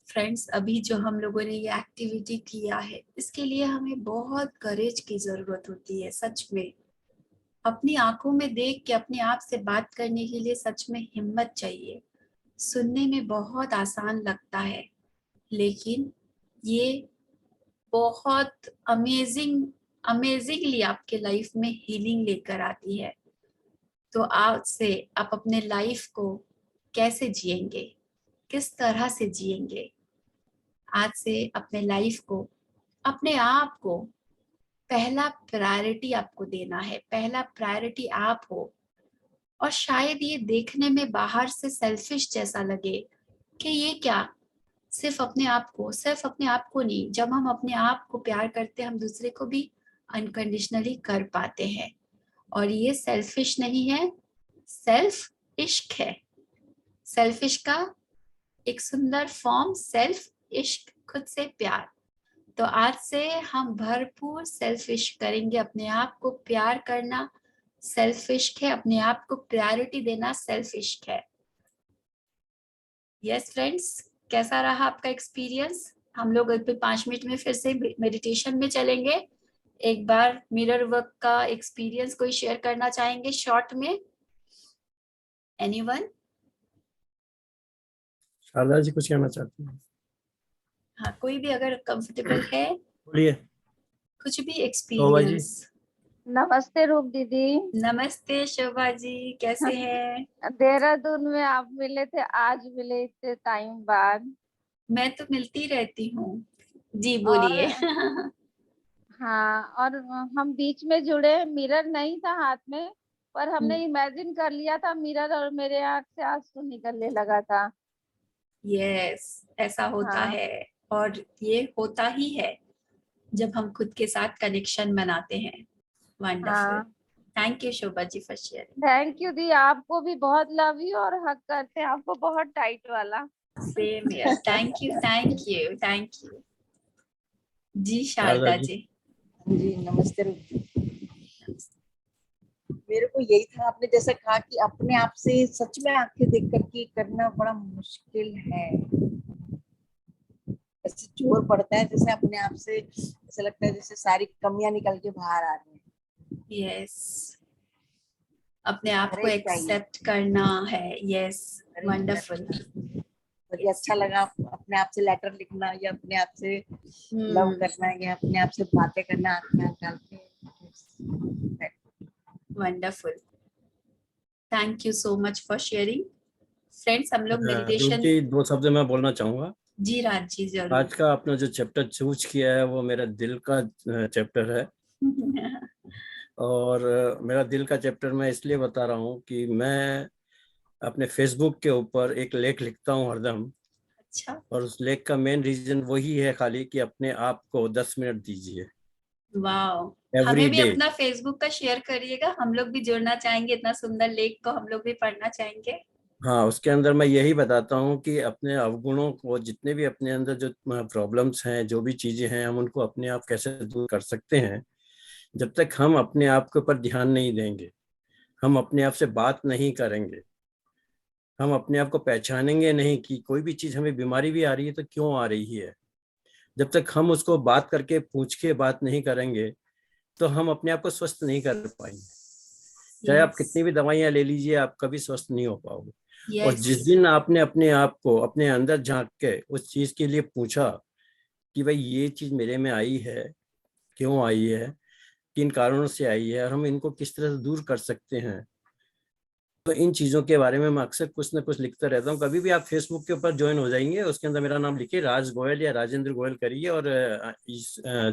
फ्रेंड्स, अभी जो हम लोगों ने ये एक्टिविटी किया है, इसके लिए हमें बहुत करेज की जरूरत होती है। सच में अपनी आंखों में देख के अपने आप से बात करने के लिए सच में हिम्मत चाहिए। सुनने में बहुत आसान लगता है, लेकिन ये बहुत अमेजिंगली आपके लाइफ में हीलिंग लेकर आती है। तो आज से आप अपने लाइफ को कैसे जिएंगे, किस तरह से जिएंगे, आज से अपने लाइफ को, अपने आप को पहला प्रायोरिटी आपको देना है। पहला प्रायोरिटी आप हो। और शायद ये देखने में बाहर से सेल्फिश जैसा लगे कि ये क्या, सिर्फ अपने आप को नहीं। जब हम अपने आप को प्यार करते हैं, हम दूसरे को भी अनकंडीशनली कर पाते हैं। और ये सेल्फिश नहीं है, सेल्फ इश्क है। सेल्फिश का एक सुंदर फॉर्म सेल्फ इश्क, खुद से प्यार। तो आज से हम भरपूर सेल्फ इश्क करेंगे। अपने आप को प्यार करना सेल्फ इश्क है, अपने आप को प्रायोरिटी देना सेल्फ इश्क है। यस फ्रेंड्स, कैसा रहा आपका एक्सपीरियंस? हम लोग अभी 5 मिनट में फिर से मेडिटेशन में चलेंगे। एक बार मिरर वर्क का एक्सपीरियंस कोई शेयर करना चाहेंगे शॉर्ट में? एनीवन? शारदा जी कुछ कहना चाहती हैं? हाँ, कोई भी अगर कंफर्टेबल है, बोलिए। कुछ भी शोभा जी। एक्सपीरियंस। नमस्ते रूप दीदी। नमस्ते शोभा जी, कैसे हैं? देहरादून में आप मिले थे, आज मिले इतने टाइम बाद। मैं तो मिलती रहती हूँ जी, और बोलिए। हाँ, और हम बीच में जुड़े, मिरर नहीं था हाथ में, पर हमने इमेजिन कर लिया था मिरर, और मेरे आँख से आंसू निकलने लगा था। यस, ऐसा होता हाँ है। और ये होता ही है जब हम खुद के साथ कनेक्शन बनाते हैं। वंडरफुल। हाँ। Thank you Shobha ji for sharing. Thank you दी, आपको भी बहुत लव यू, और हक करते हैं आपको बहुत टाइट वाला। Same here. Thank you, thank you, thank you ji. Sharda Sharda ji. जी। जी नमस्ते रूप जी। मेरे को यही था, आपने जैसा कहा कि अपने आप से सच में आंखें देख करके करना बड़ा मुश्किल है। ऐसे जोर पड़ता है जैसे अपने आप से, ऐसा लगता है जैसे सारी कमियां निकल के बाहर आ रही हैं। यस, अपने आप को करेज चाहिए, एक्सेप्ट करना है। यस, करेज वंडरफुल। करना। मुझे अच्छा लगा अपने आप से लेटर लिखना या अपने आप से लव करना या अपने आप से बातें करना आँख में आँख डाल के। Wonderful, thank you so much for sharing. Friends, हम लोग मेडिटेशन। जी 2 शब्द मैं बोलना चाहूंगा। जी राज जी जरूर। आज का आपने जो चैप्टर चूज किया है वो मेरा दिल का चैप्टर है। और मेरा दिल का चैप्टर मैं इसलिए बता रहा हूँ कि मैं अपने फेसबुक के ऊपर एक लेख लिखता हूँ हरदम। अच्छा, और उस लेख का मेन रीजन वही है खाली कि अपने आप को 10 मिनट दीजिए वाह, एवरी हमें भी डे। अपना फेसबुक का शेयर करिएगा, हम लोग भी जुड़ना चाहेंगे, इतना सुंदर लेख को हम लोग भी पढ़ना चाहेंगे। हाँ, उसके अंदर मैं यही बताता हूँ कि अपने अवगुणों को, जितने भी अपने अंदर जो प्रॉब्लम्स हैं, जो भी चीजें हैं, हम उनको अपने आप कैसे दूर कर सकते हैं। जब तक हम अपने आप के ऊपर ध्यान नहीं देंगे, हम अपने आप से बात नहीं करेंगे, हम अपने आप को पहचानेंगे नहीं कि कोई भी चीज हमें बीमारी भी आ रही है तो क्यों आ रही है, जब तक हम उसको बात करके पूछ के बात नहीं करेंगे तो हम अपने आप को स्वस्थ नहीं कर पाएंगे। चाहे आप कितनी भी दवाइयां ले लीजिए, आप कभी स्वस्थ नहीं हो पाओगे। और यस, जिस दिन आपने अपने आप को अपने अंदर झांक के उस चीज के लिए पूछा कि भाई ये चीज मेरे में आई है, क्यों आई है, किन कारणों से आई है, और हम इनको किस तरह से दूर कर सकते हैं, तो इन चीजों के बारे में मैं अक्सर कुछ ना कुछ लिखता रहता हूँ। कभी भी आप फेसबुक के ऊपर ज्वाइन हो जाएंगे, उसके अंदर मेरा नाम लिखिए, राज गोयल या राजेंद्र गोयल करिए और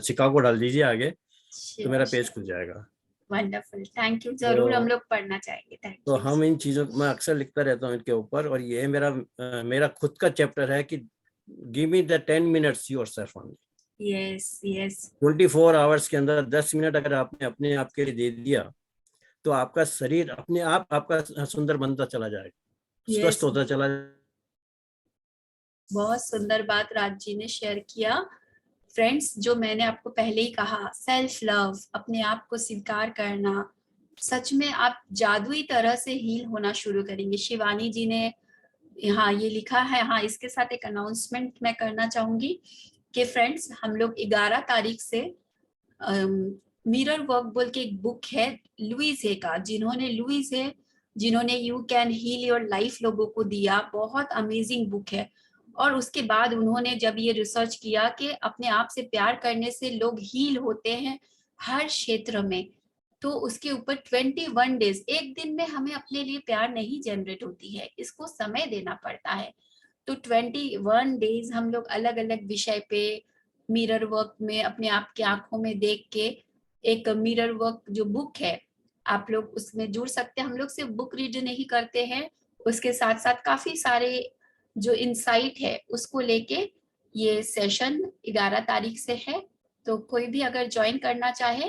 शिकागो डाल दीजिए आगे, तो मेरा पेज खुल जाएगा। वंडरफुल, थैंक यू, जरूर हम लोग पढ़ना चाहेंगे। थैंक तो यू। हम इन चीजों मैं अक्सर लिखता रहता हूँ इनके ऊपर। और ये मेरा खुद का चैप्टर है कि give me the 10 minutes yourself only. Yes yes, 24 hours के अंदर 10 मिनट अगर आपने अपने आप के लिए दे दिया तो आपका शरीर अपने आप आपका सुंदर बनता चला जाएगा, स्वस्थ यस, होता चला जाएगा। बहुत सुंदर बात राज जी ने शेयर किया। फ्रेंड्स, जो मैंने आपको पहले ही कहा, सेल्फ लव, अपने आप को स्वीकार करना, सच में आप जादुई तरह से हील होना शुरू करेंगे। शिवानी जी ने यहाँ ये लिखा है। हाँ, इसके साथ एक अनाउंसमेंट मैं करना चाहूंगी कि फ्रेंड्स, हम लोग 11 तारीख से मिरर वर्क बोल के एक बुक है लुइस हे का, जिन्होंने you can heal your life लोगों को दिया, बहुत अमेजिंग बुक है। और उसके बाद उन्होंने जब ये रिसर्च किया कि अपने आप से प्यार करने से लोग हील होते हैं हर क्षेत्र में, तो उसके ऊपर 21 डेज, एक दिन में हमें अपने लिए प्यार नहीं जनरेट होती है, इसको समय देना पड़ता है। तो 21 डेज हम लोग अलग अलग विषय पे मिरर वर्क में अपने आप की आंखों में देख के, एक मिरर वर्क जो बुक है, आप लोग उसमें जुड़ सकते हैं। हम लोग सिर्फ बुक रीड नहीं करते हैं, उसके साथ साथ काफी सारे जो इंसाइट है उसको लेके ये सेशन 11 तारीख से है। तो कोई भी अगर ज्वाइन करना चाहे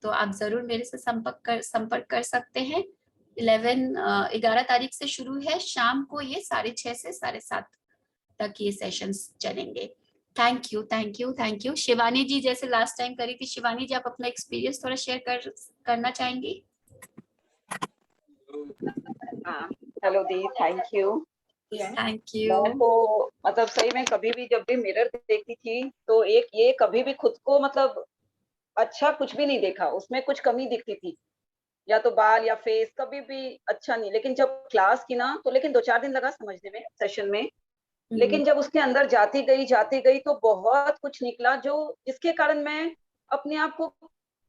तो आप जरूर मेरे से संपर्क कर सकते हैं। 11 तारीख से शुरू है, शाम को ये 6:30 से 7:30 तक ये सेशंस चलेंगे। Thank you, thank you, thank you. Shivani ji जैसे लास्ट टाइम करी थी, शिवानी जी आप अपना एक्सपीरियंस थोड़ा शेयर करना चाहेंगी? Hello the, thank you. Thank you. मैं तो मतलब सही में कभी भी जब भी मिरर देखती थी तो एक ये कभी भी खुद को मतलब अच्छा कुछ भी नहीं देखा, उसमें कुछ कमी दिखती थी, या तो बाल या फेस, कभी भी अच्छा नहीं। लेकिन जब क्लास की ना तो लेकिन 2-4 दिन लगा समझने में सेशन में, लेकिन जब उसके अंदर जाती गई तो बहुत कुछ निकला, जो जिसके कारण मैं अपने आप को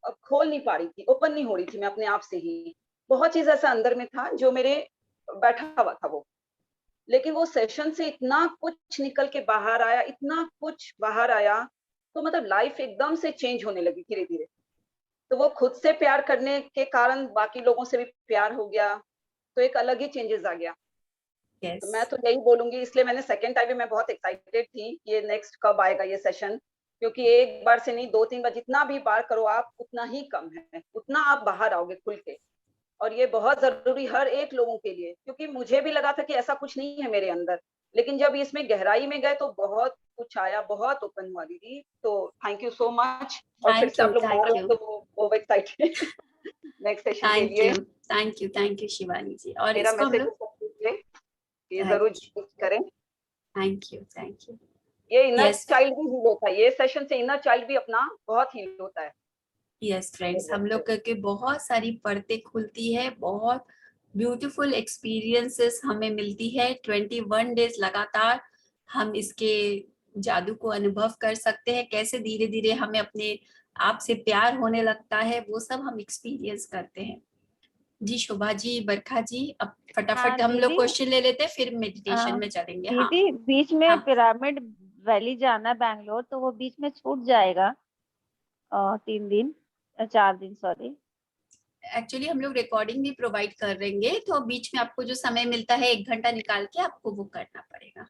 खोल नहीं पा रही थी, ओपन नहीं हो रही थी मैं अपने आप से ही। बहुत चीज ऐसा अंदर में था जो मेरे बैठा हुआ था वो, लेकिन वो सेशन से इतना कुछ निकल के बाहर आया, इतना कुछ बाहर आया, तो मतलब लाइफ एकदम से चेंज होने लगी धीरे धीरे। तो वो खुद से प्यार करने के कारण बाकी लोगों से भी प्यार हो गया, तो एक अलग ही चेंजेस आ गया। तो मैं तो यही बोलूंगी, इसलिए मैंने सेकेंड टाइम भी मैं बहुत एक्साइटेड थी ये नेक्स्ट कब आएगा ये सेशन, क्योंकि एक बार से नहीं 2-3 बार, जितना भी बार करो आप उतना ही कम है, उतना आप बाहर आओगे खुल के। और ये बहुत जरूरी हर एक लोगों के लिए, क्योंकि मुझे भी लगा था कि ऐसा कुछ नहीं है मेरे अंदर, लेकिन जब इसमें गहराई में गए तो बहुत कुछ आया, बहुत ओपन हुआ दीदी। तो थैंक यू सो मच। और फिर से आप लोग बुला रहे हो तो ओवर एक्साइटेड नेक्स्ट सेशन के लिए। थैंक यू शिवानी जी। और मेरा इसको हम मैसेज लोग ये जरूर करें। Thank you. ये इनर चाइल्ड भी हील होता है, ये सेशन से इनर चाइल्ड भी अपना बहुत हील होता है। यस फ्रेंड्स, हम लोग करके बहुत सारी परतें खुलती है, बहुत ब्यूटीफुल एक्सपीरियंसेस हमें मिलती है। 21 डेज लगातार हम इसके जादू को अनुभव कर सकते हैं, कैसे धीरे धीरे हमें अपने आप से प्यार होने लगता है, वो सब हम एक्सपीरियंस करते हैं। जी शोभा जी, बरखा जी, अब हाँ फटाफट हम लोग दीदी, क्वेश्चन ले लेते हैं, फिर मेडिटेशन में चलेंगे। हाँ दीदी बीच में हाँ, पिरामिड वैली जाना है बैंगलोर, तो वो बीच में छूट जाएगा 3 दिन 4 दिन, सॉरी। एक्चुअली हम लोग रिकॉर्डिंग भी प्रोवाइड कर देंगे, तो बीच में आपको जो समय मिलता है 1 घंटा निकाल के आपको वो करना पड़ेगा।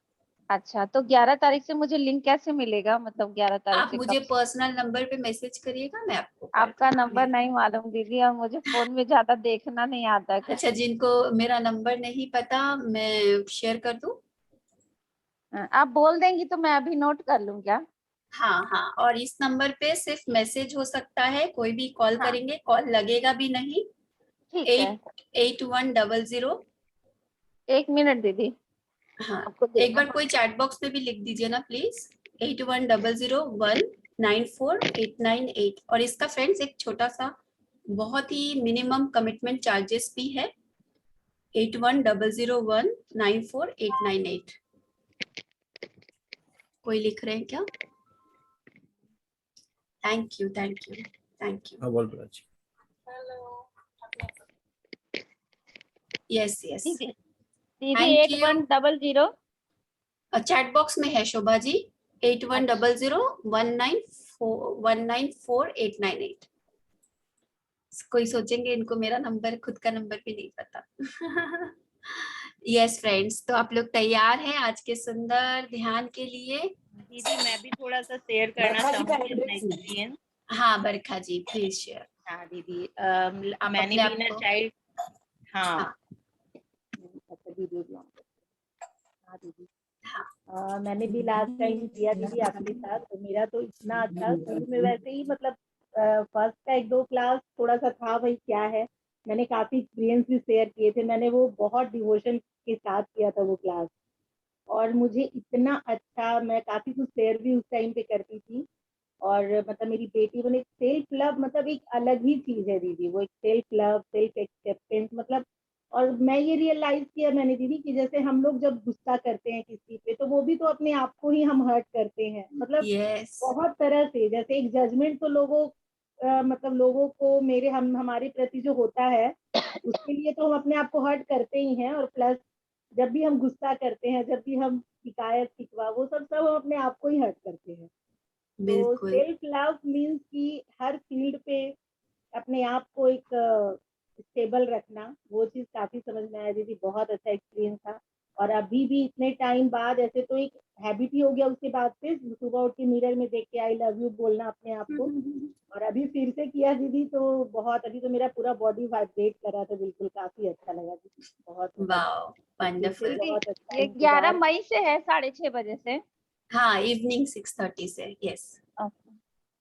अच्छा, तो 11 तारीख से मुझे लिंक कैसे मिलेगा, मतलब 11 तारीख आप से मुझे कब? पर्सनल नंबर पे मैसेज करिएगा, मैं आपको कर आपका दूंगी। नंबर नहीं मालूम दीदी, और मुझे फोन में ज्यादा देखना नहीं आता है कुछ। अच्छा, जिनको मेरा नंबर नहीं पता, मैं शेयर कर दूं? आप बोल देंगी तो मैं अभी नोट कर लूँ क्या? हाँ हाँ, और इस नंबर पे सिर्फ मैसेज हो सकता है, कोई भी कॉल हाँ करेंगे कॉल लगेगा भी नहीं। ठीक है। 8100। 1 मिनट दीदी, हाँ, आपको एक देखना बार कोई चैट बॉक्स में भी लिख दीजिए ना प्लीज, 8100194898। और इसका फ्रेंड्स एक छोटा सा बहुत ही मिनिमम कमिटमेंट चार्जेस भी है, 8100194898। कोई लिख रहे हैं क्या? Thank you thank you thank you. हाँ बोल प्राची। यस यस, दीदी। दीदी थैंक यू। 8100। चैट बॉक्स में है शोभा जी, अच्छा 8100194898। कोई सोचेंगे इनको मेरा नंबर, खुद का नंबर भी नहीं पता। यस फ्रेंड्स, तो आप लोग तैयार हैं आज के सुंदर ध्यान के लिए? दीदी मैं भी थोड़ा सा शेयर करना चाहूंगी अपना एक्सपीरियंस। हाँ बरखा जी, प्लीज शेयर। हाँ दीदी, आप मैंने अपने भी आप ना को, चाइल्ड, हाँ हाँ अच्छा दीदी, हाँ दीदी, हाँ मैंने भी लास्ट टाइम किया दीदी आपके साथ, तो मेरा तो इतना अच्छा शुरू में वैसे ही मतलब फर्स्ट का 1-2 क्लास थोड़ा सा था भाई क्या है, मैंने काफी एक्सपीरियंस भी शेयर किए थे, मैंने वो बहुत डिवोशन के साथ किया था वो क्लास, और मुझे इतना अच्छा, मैं काफी कुछ शेयर भी उस टाइम पे करती थी। और मतलब मेरी बेटी बने, सेल्फ लव मतलब एक अलग ही चीज है दीदी, वो एक सेल्फ लव, सेल्फ एक्सेप्टेंस मतलब। और मैं ये रियलाइज किया मैंने दीदी कि जैसे हम लोग जब गुस्सा करते हैं किसी पे, तो वो भी तो अपने आप को ही हम हर्ट करते हैं, मतलब यस, बहुत तरह से, जैसे एक जजमेंट तो लोगों मतलब लोगों को मेरे हमारे प्रति जो होता है, उसके लिए तो हम अपने आप को हर्ट करते ही हैं, और प्लस जब भी हम गुस्सा करते हैं, जब भी हम शिकायत शिकवा, वो सब हम अपने आप को ही हर्ट करते हैं। तो बिल्कुल। सेल्फ लव मीन्स कि हर फील्ड पे अपने आप को एक स्टेबल रखना, वो चीज काफी समझ में आया दीदी, बहुत अच्छा एक्सपीरियंस था। और अभी भी इतने टाइम बाद, ऐसे तो एक हैबिट ही हो गया उसके बाद से, सुबह उठ के मिरर में देख के आई लव यू बोलना अपने आप को, और अभी फिर से किया दीदी, तो बहुत, अभी तो मेरा पूरा बॉडी वाइब्रेट कर रहा था, बिल्कुल काफी अच्छा लगा दीदी, बहुत मतलब वाओ, अब फिर से वंडरफुल। दीदी, बहुत अच्छा ये 11 इंतजार। मई से है 6:30 बजे से। हाँ, इवनिंग 6:30 से, yes.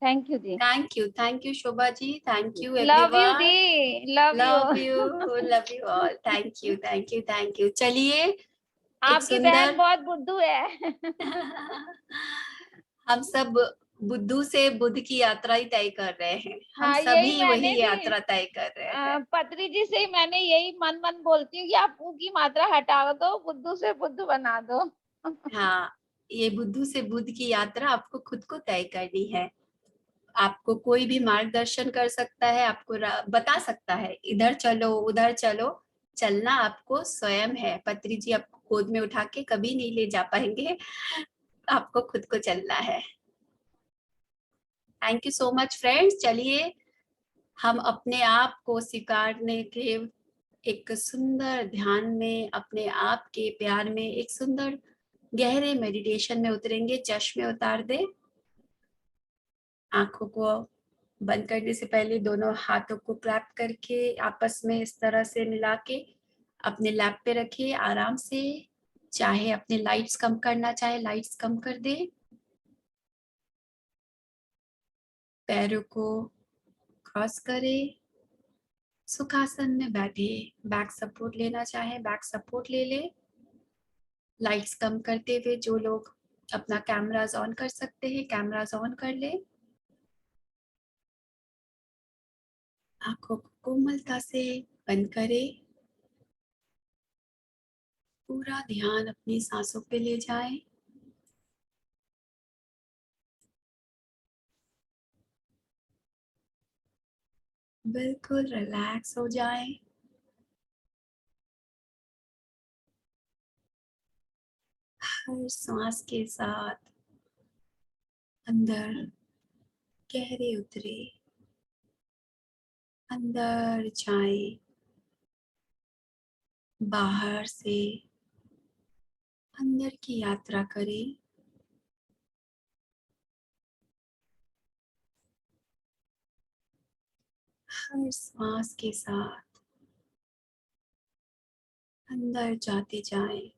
Thank you ji. Thank you Shobha ji, thank you love you everyone. दी, love you. Love you all, thank you thank you thank you. चलिए, एक आपकी बहन सुंदर बहुत बुद्धू है। हम सब बुद्धू से बुद्ध की यात्रा ही तय कर रहे हैं, हम हाँ यही सभी मैंने वही भी यात्रा तय कर रहे हैं। पत्री जी से मैंने यही मन मन बोलती हूँ कि आप ऊ की मात्रा हटा दो, बुद्धू से बुद्धू बना दो। हाँ, ये बुद्धू से बुद्ध की यात्रा आपको खुद को तय करनी है। आपको कोई भी मार्गदर्शन कर सकता है, आपको बता सकता है इधर चलो उधर चलो, चलना आपको स्वयं है। पत्री जी आपको गोद में उठा के कभी नहीं ले जा पाएंगे, आपको खुद को चलना है। Thank you so much friends. चलिए, हम अपने आप को स्वीकारने के एक सुंदर ध्यान में, अपने आप के प्यार में एक सुंदर गहरे मेडिटेशन में उतरेंगे। चश्मे उतार दे, आंखों को बंद करने से पहले दोनों हाथों को क्लैप करके आपस में इस तरह से मिला के अपने लैप पे रखिए आराम से। चाहे अपने लाइट्स कम करना चाहे लाइट्स कम कर दे। पैरों को क्रॉस करे, सुखासन में बैठे, बैक सपोर्ट लेना चाहे बैक सपोर्ट ले ले। लाइट्स कम करते हुए जो लोग अपना कैमरास ऑन कर सकते हैं कैमरास ऑन कर ले। आंखों को कोमलता से बंद करे, पूरा ध्यान अपनी सांसों पे ले जाए। बिल्कुल रिलैक्स हो जाएं। हर सांस के साथ अंदर गहरे उतरे, अंदर जाएं, बाहर से अंदर की यात्रा करें। हर सांस के साथ अंदर जाते जाएं।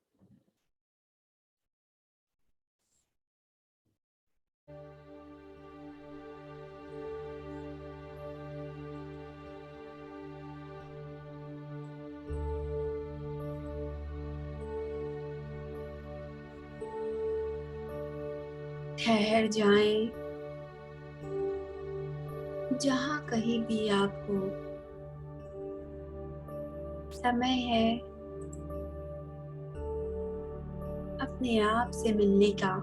ठहर जाएं, जहां कहीं भी आपको समय है अपने आप से मिलने का।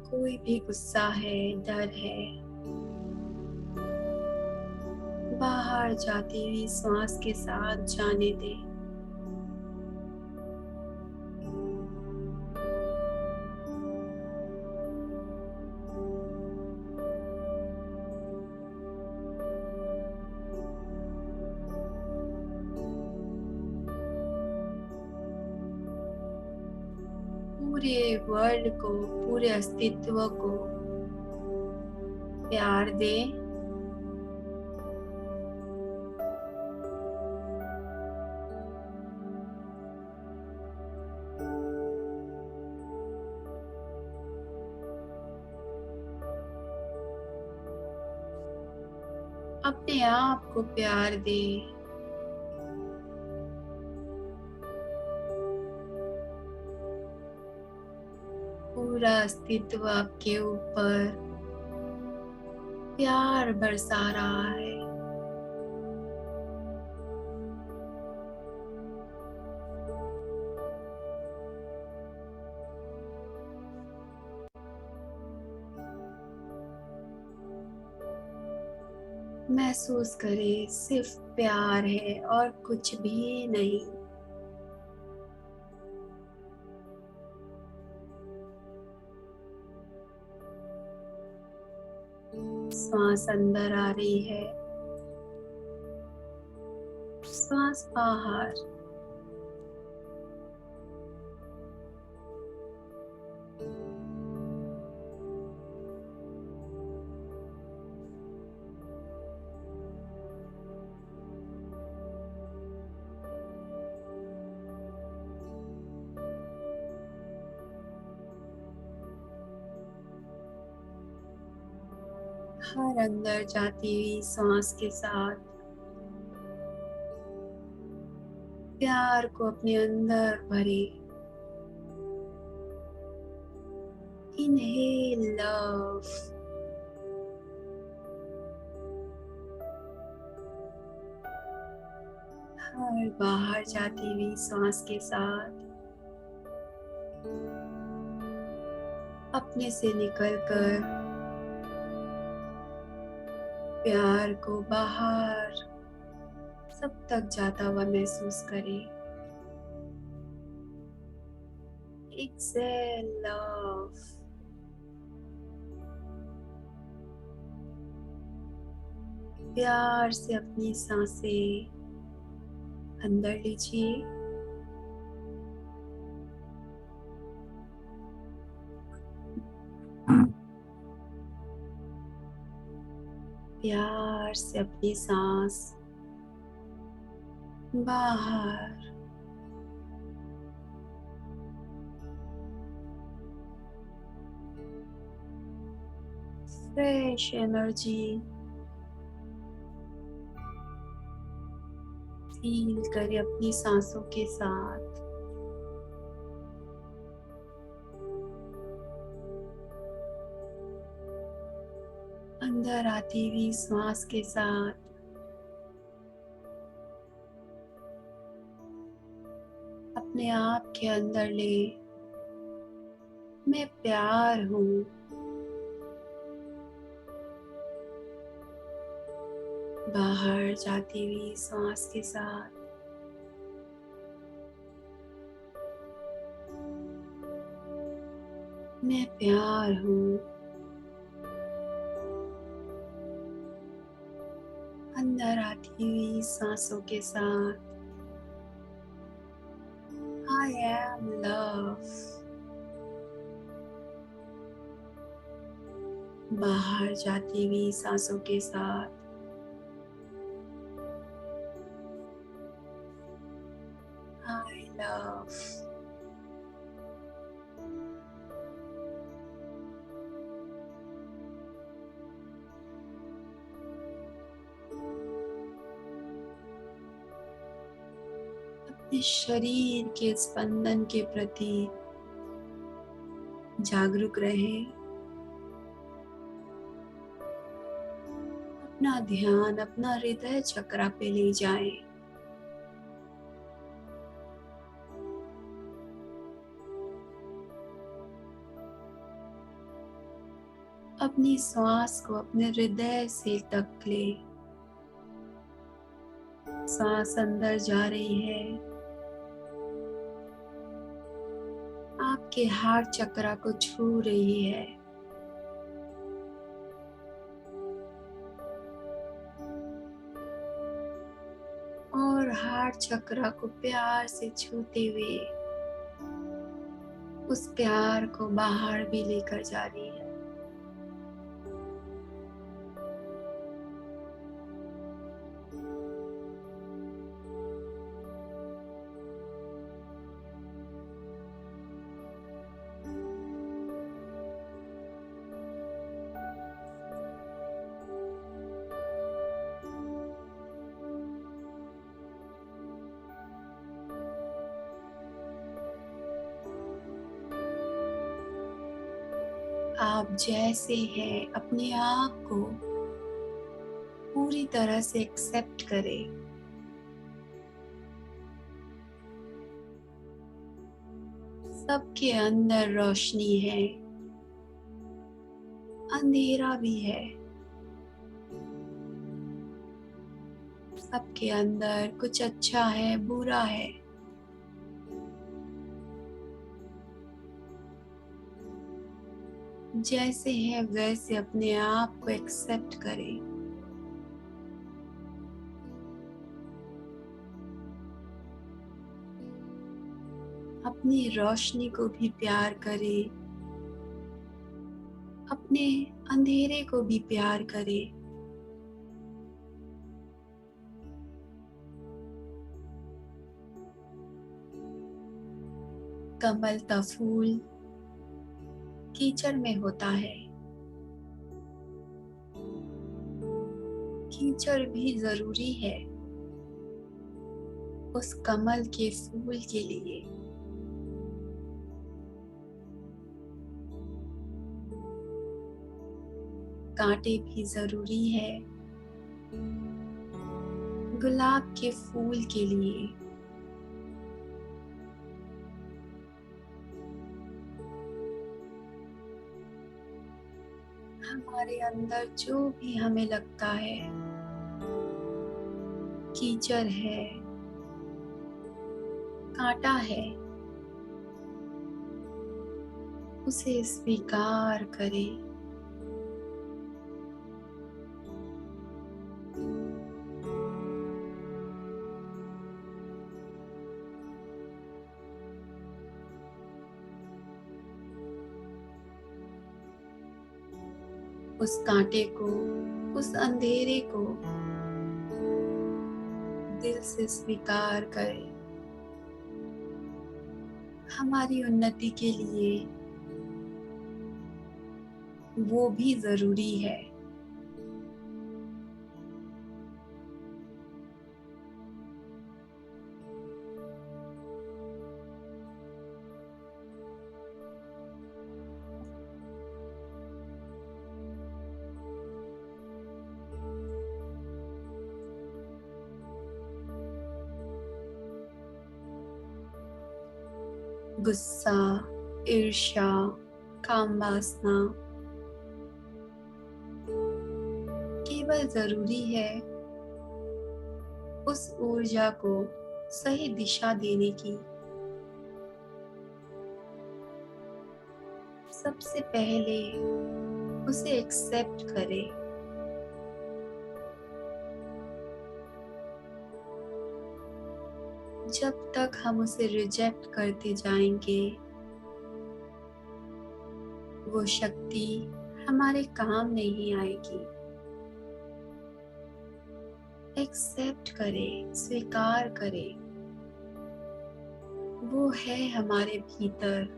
कोई भी गुस्सा है, डर है, बाहर जाती हुई सांस के साथ जाने दें। पूरे वर्ल्ड को, पूरे अस्तित्व को प्यार दें। अपने आप को प्यार दें। पूरा अस्तित्व आपके ऊपर प्यार बरसा रहा है। महसूस करें सिर्फ प्यार है और कुछ भी नहीं। सांस अंदर आ रही है, सांस बाहर। हर अंदर जाती हुई सांस के साथ प्यार को अपने अंदर भरे। इनहेल लव, हर बाहर जाती हुई सांस के साथ अपने से निकलकर प्यार को बाहर सब तक जाता हुआ महसूस करें। एक्सेल लव, प्यार से अपनी सांसें अंदर लीजिए। प्यार से अपनी सांस बाहर। फ्रेश एनर्जी फील करें अपनी सांसों के साथ। अंदर आती हुई सांस के साथ अपने आप के अंदर ले, मैं प्यार हूँ। बाहर जाती हुई सांस के साथ मैं प्यार हूँ। अंदर आती हुई सांसों के साथ I am love। बाहर जाती हुई सांसों के साथ I love। अपने शरीर के स्पंदन के प्रति जागरूक रहें। अपना ध्यान अपना हृदय चक्र पे ले जाएं। अपनी श्वास को अपने हृदय से तक ले। सांस अंदर जा रही है, आपके हार्ट चक्र को छू रही है। और हार्ट चक्र को प्यार से छूते हुए उस प्यार को बाहर भी लेकर जा रही है। आप जैसे हैं अपने आप को पूरी तरह से एक्सेप्ट करें। सबके अंदर रोशनी है, अंधेरा भी है। सबके अंदर कुछ अच्छा है, बुरा है। जैसे है वैसे अपने आप को एक्सेप्ट करें। अपनी रोशनी को भी प्यार करें, अपने अंधेरे को भी प्यार करें। कमल का फूल कीचड़ में होता है, कीचड़ भी जरूरी है उस कमल के फूल के लिए। कांटे भी जरूरी है गुलाब के फूल के लिए। हमारे अंदर जो भी हमें लगता है कीचड़ है, कांटा है, उसे स्वीकार करें। उस कांटे को, उस अंधेरे को दिल से स्वीकार करें। हमारी उन्नति के लिए वो भी जरूरी है। गुस्सा, ईर्ष्या, काम वासना, केवल जरूरी है उस ऊर्जा को सही दिशा देने की। सबसे पहले उसे एक्सेप्ट करें। जब तक हम उसे रिजेक्ट करते जाएंगे, वो शक्ति हमारे काम नहीं आएगी। एक्सेप्ट करें, स्वीकार करें, वो है हमारे भीतर।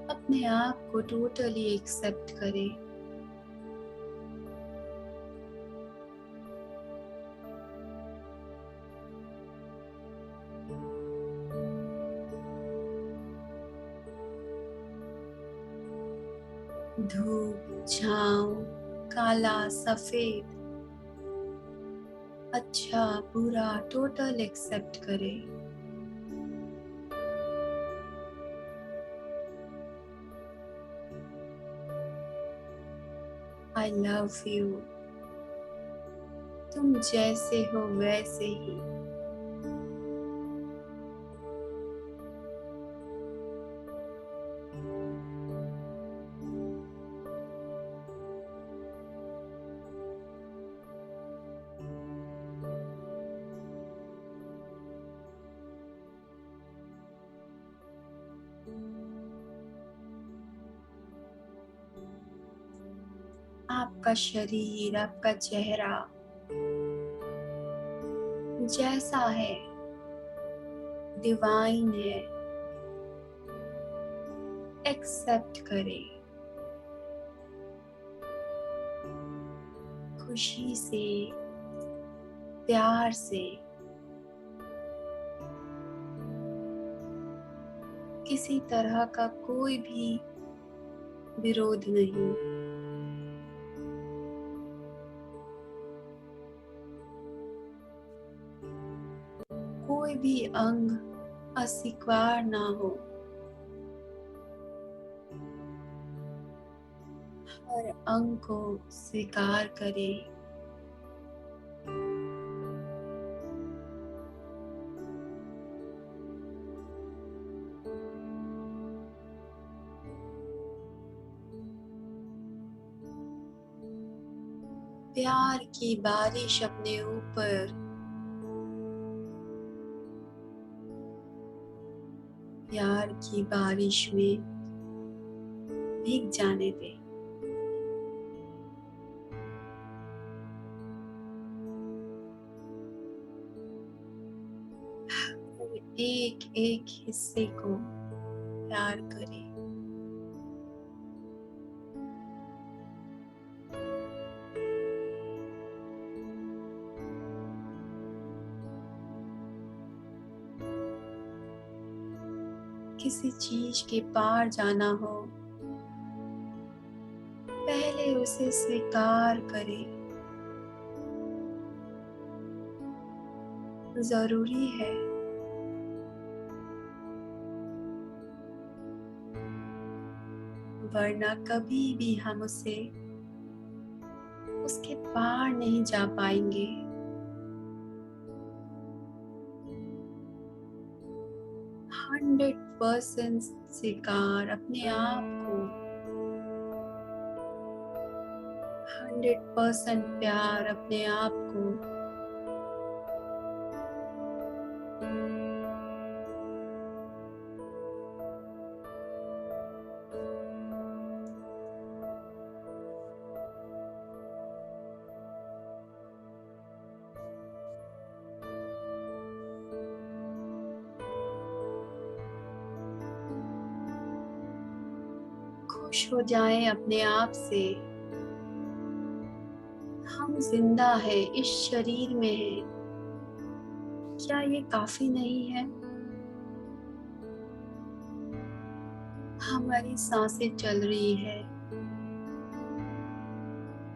अपने आप को टोटली एक्सेप्ट करें। धूप, छांव, काला, सफेद, अच्छा, बुरा, टोटल एक्सेप्ट करें। I love you। तुम जैसे हो वैसे ही। आपका शरीर, आपका चेहरा जैसा है, डिवाइन है। एक्सेप्ट करें, खुशी से, प्यार से, किसी तरह का कोई भी विरोध नहीं। कोई भी अंग अस्वीकार ना हो। हर अंग को स्वीकार करें। प्यार की बारिश अपने ऊपर, प्यार की बारिश में भीग जाने दे। एक एक हिस्से को प्यार करें। किसी चीज के पार जाना हो, पहले उसे स्वीकार करें। जरूरी है वरना कभी भी हम उसके पार नहीं जा पाएंगे। हंड्रेड 100% स्वीकार अपने आप को, 100% प्यार अपने आप को। खुश हो जाएं अपने आप से। हम जिंदा है, इस शरीर में है। क्या ये काफी नहीं है? हमारी सांसें चल रही है,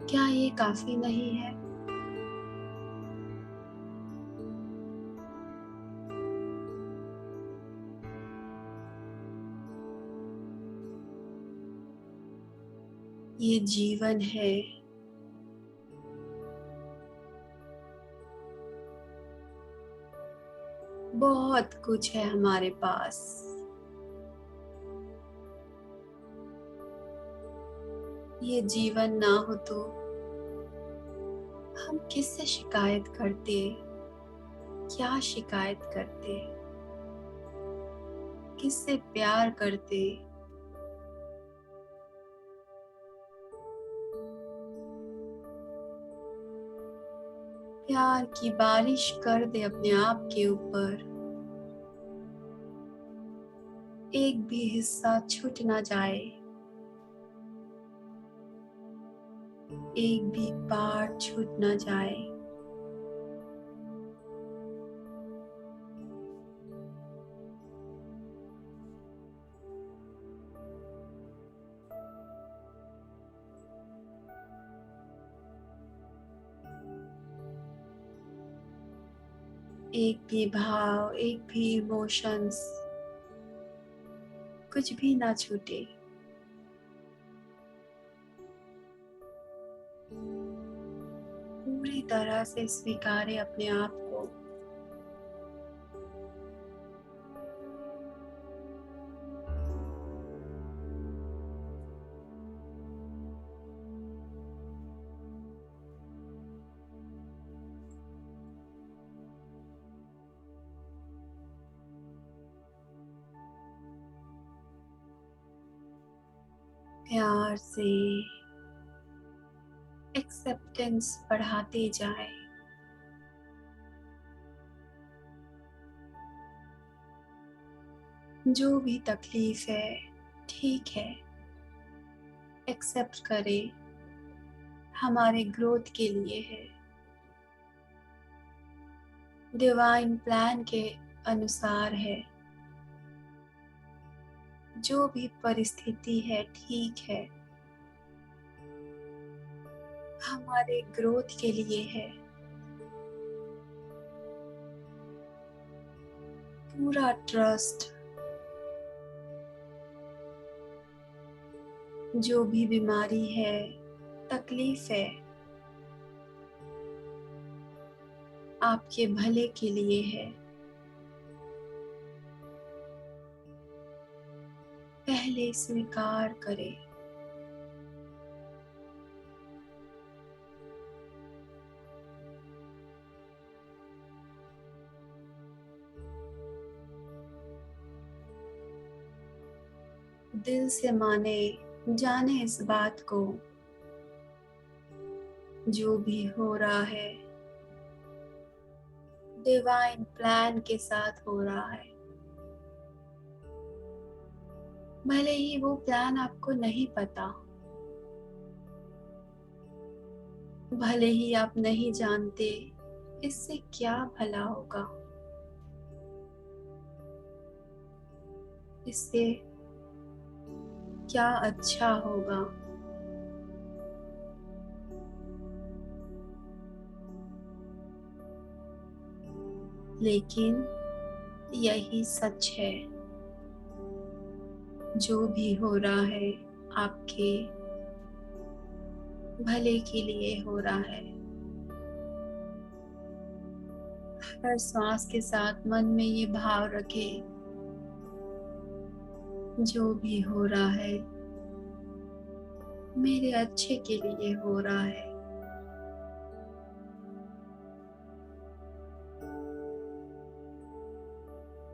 क्या ये काफी नहीं है? ये जीवन है। बहुत कुछ है हमारे पास। ये जीवन ना हो तो हम किससे शिकायत करते, क्या शिकायत करते, किससे प्यार करते। प्यार की बारिश कर दे अपने आप के ऊपर, एक भी हिस्सा छूट ना जाए, एक भी पार्ट छूट ना जाए। एक भी भाव, एक भी इमोशंस, कुछ भी ना छूटे। पूरी तरह से स्वीकारे अपने आप को। प्यार से एक्सेप्टेंस बढ़ाते जाए। जो भी तकलीफ है ठीक है, एक्सेप्ट करें, हमारे ग्रोथ के लिए है, डिवाइन प्लान के अनुसार है। जो भी परिस्थिति है ठीक है, हमारे ग्रोथ के लिए है। पूरा ट्रस्ट। जो भी बीमारी है, तकलीफ है, आपके भले के लिए है। पहले स्वीकार करें। दिल से माने, जाने इस बात को, जो भी हो रहा है डिवाइन प्लान के साथ हो रहा है। भले ही वो प्लान आपको नहीं पता, भले ही आप नहीं जानते इससे क्या भला होगा, इससे क्या अच्छा होगा, लेकिन यही सच है। जो भी हो रहा है आपके भले के लिए हो रहा है। हर सांस के साथ मन में ये भाव रखें, जो भी हो रहा है मेरे अच्छे के लिए हो रहा है।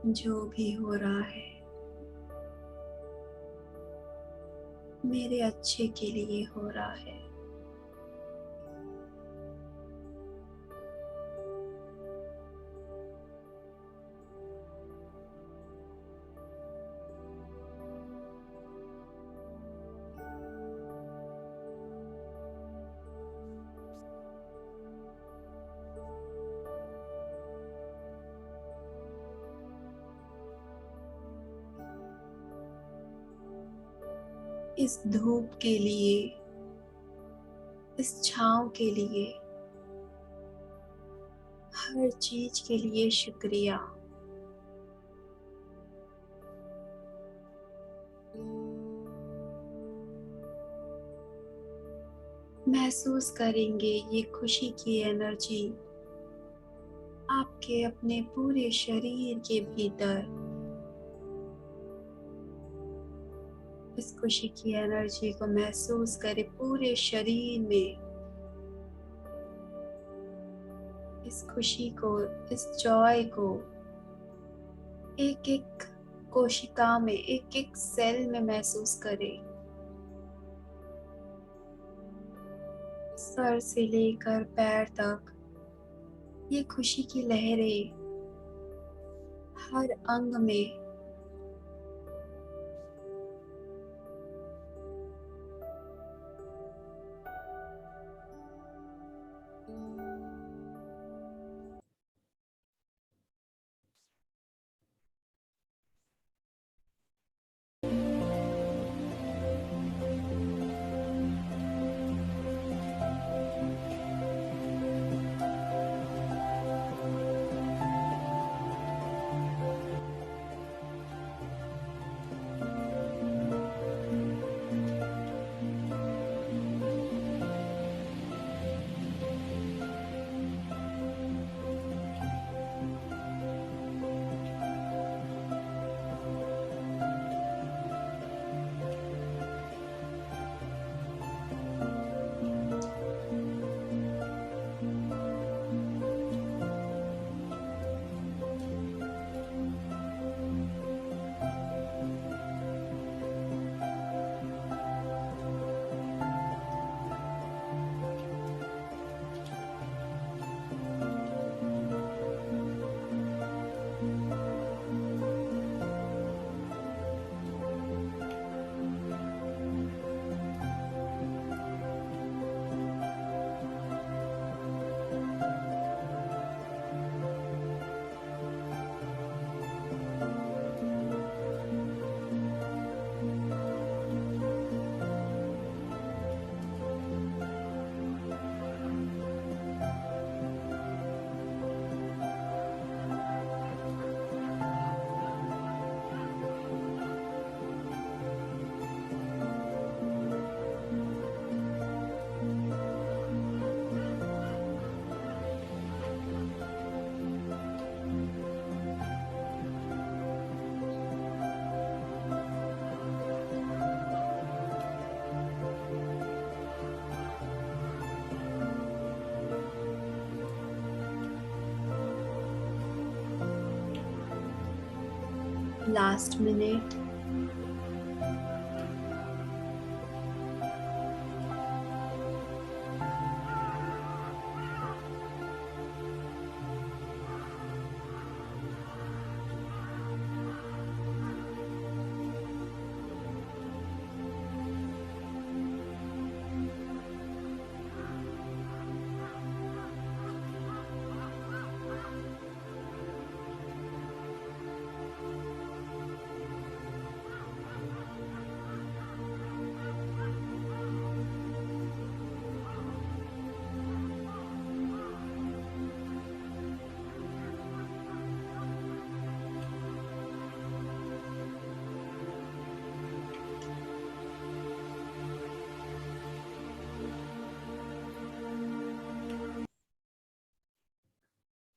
जो भी हो रहा है मेरे अच्छे के लिए हो रहा है। इस धूप के लिए, इस छांव के लिए, हर चीज के लिए शुक्रिया। महसूस करेंगे ये खुशी की एनर्जी आपके अपने पूरे शरीर के भीतर। इस खुशी की एनर्जी को महसूस करें पूरे शरीर में। इस खुशी को, इस जॉय को एक एक कोशिका में, एक एक सेल में महसूस करें। सर से लेकर पैर तक ये खुशी की लहरें हर अंग में। Last minute.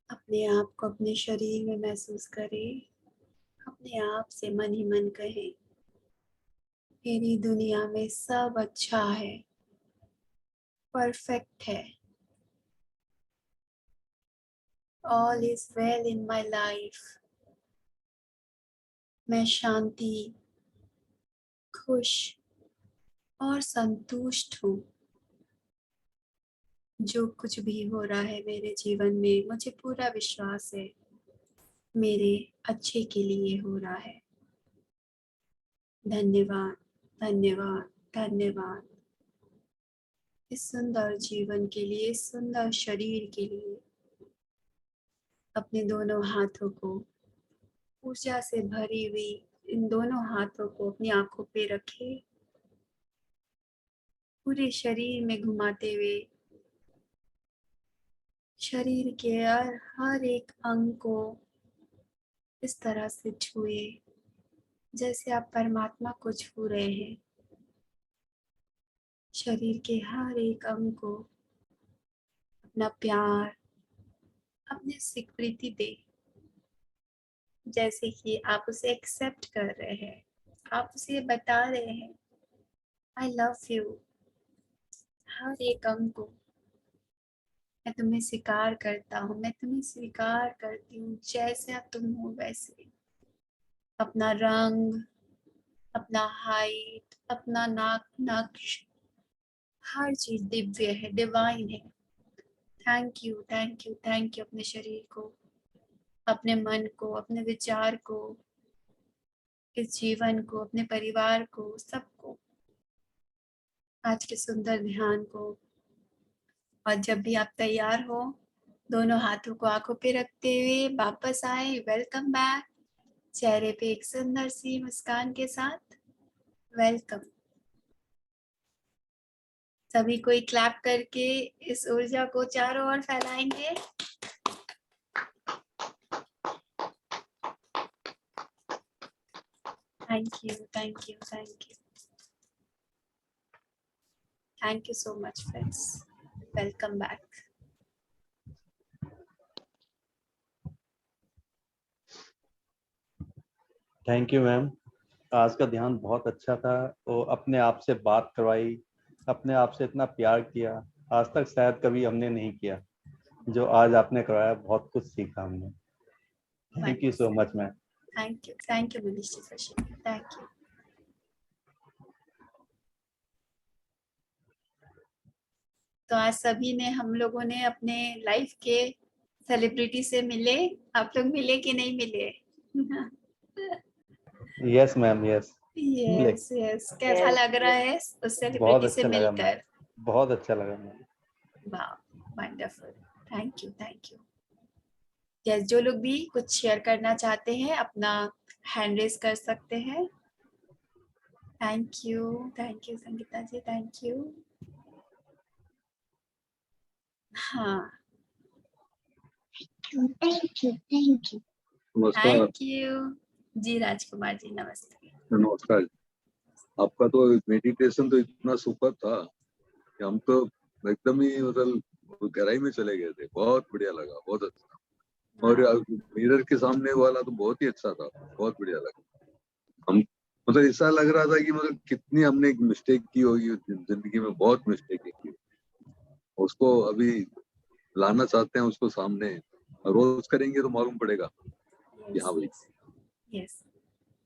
अपने आप को अपने शरीर में महसूस करें। अपने आप से मन ही मन कहें, मेरी दुनिया में सब अच्छा है, परफेक्ट है। All is well in my life. मैं शांति, खुश और संतुष्ट हूँ। जो कुछ भी हो रहा है मेरे जीवन में, मुझे पूरा विश्वास है मेरे अच्छे के लिए हो रहा है। धन्यवाद, धन्यवाद, धन्यवाद इस सुंदर जीवन के लिए, इस सुंदर शरीर के लिए। अपने दोनों हाथों को ऊर्जा से भरी हुई इन दोनों हाथों को अपनी आंखों पे रखें। पूरे शरीर में घुमाते हुए शरीर के हर एक अंग को इस तरह से छुए जैसे आप परमात्मा को छू रहे हैं। शरीर के हर एक अंग को अपना प्यार, अपनी स्वीकृति दे, जैसे कि आप उसे एक्सेप्ट कर रहे हैं, आप उसे बता रहे हैं आई लव यू। हर एक अंग को मैं तुम्हें स्वीकार करता हूँ, मैं तुम्हें स्वीकार करती हूँ जैसे आप तुम हो वैसे। अपना रंग, अपना हाइट, अपना नाक नक्श, हर चीज दिव्य है, डिवाइन है। Thank you, thank you, thank you अपने शरीर को, अपने मन को, अपने विचार को, इस जीवन को, अपने परिवार को, सबको, आज के सुंदर ध्यान को। और जब भी आप तैयार हो, दोनों हाथों को आंखों पे रखते हुए वापस आए। Welcome back. चेहरे पे एक सुंदर सी मुस्कान के साथ वेलकम। सभी कोई क्लैप करके इस ऊर्जा को चारों ओर फैलाएंगे। Thank you, thank you, thank you, thank you so much friends. Welcome back. Thank you ma'am, आज का ध्यान बहुत अच्छा था। वो अपने आप से बात करवाई, अपने आप से इतना प्यार किया, आज तक शायद कभी हमने नहीं किया। जो आज आपने करवाया, बहुत कुछ सीखा हमने। Thank you so much ma'am. Thank you Manish ji for sharing. Thank you. तो आज सभी ने, हम लोगों ने अपने लाइफ के सेलिब्रिटी से मिले। आप लोग मिले कि नहीं मिले? Yes ma'am, yes. Yes yes. कैसा लग रहा है उस बहुत सेलिब्रिटी से अच्छा लगा मिलकर? मैम, बहुत अच्छा लगा मैम। वाह, wonderful. Thank you, thank you. Yes, जो लोग भी कुछ शेयर करना चाहते हैं अपना हैंड रेज कर सकते हैं। Thank you Sangeeta ji, thank you. हाँ, थैंक यू। नमस्कार। Thank you ji. राजकुमार जी नमस्ते। नमस्कार। आपका तो मेडिटेशन तो इतना सुपर था कि हम तो एकदम ही मतलब गहराई में चले गए थे। बहुत बढ़िया लगा, बहुत अच्छा। और मिरर के सामने वाला तो बहुत ही अच्छा था, बहुत बढ़िया लगा। हम मतलब ऐसा लग रहा था कि मतलब कितनी हमने मिस्टेक की होगी जिंदगी में, बहुत मिस्टेक की। उसको अभी लाना चाहते हैं, उसको सामने रोज करेंगे तो मालूम पड़ेगा कि हाँ भाई। Yes,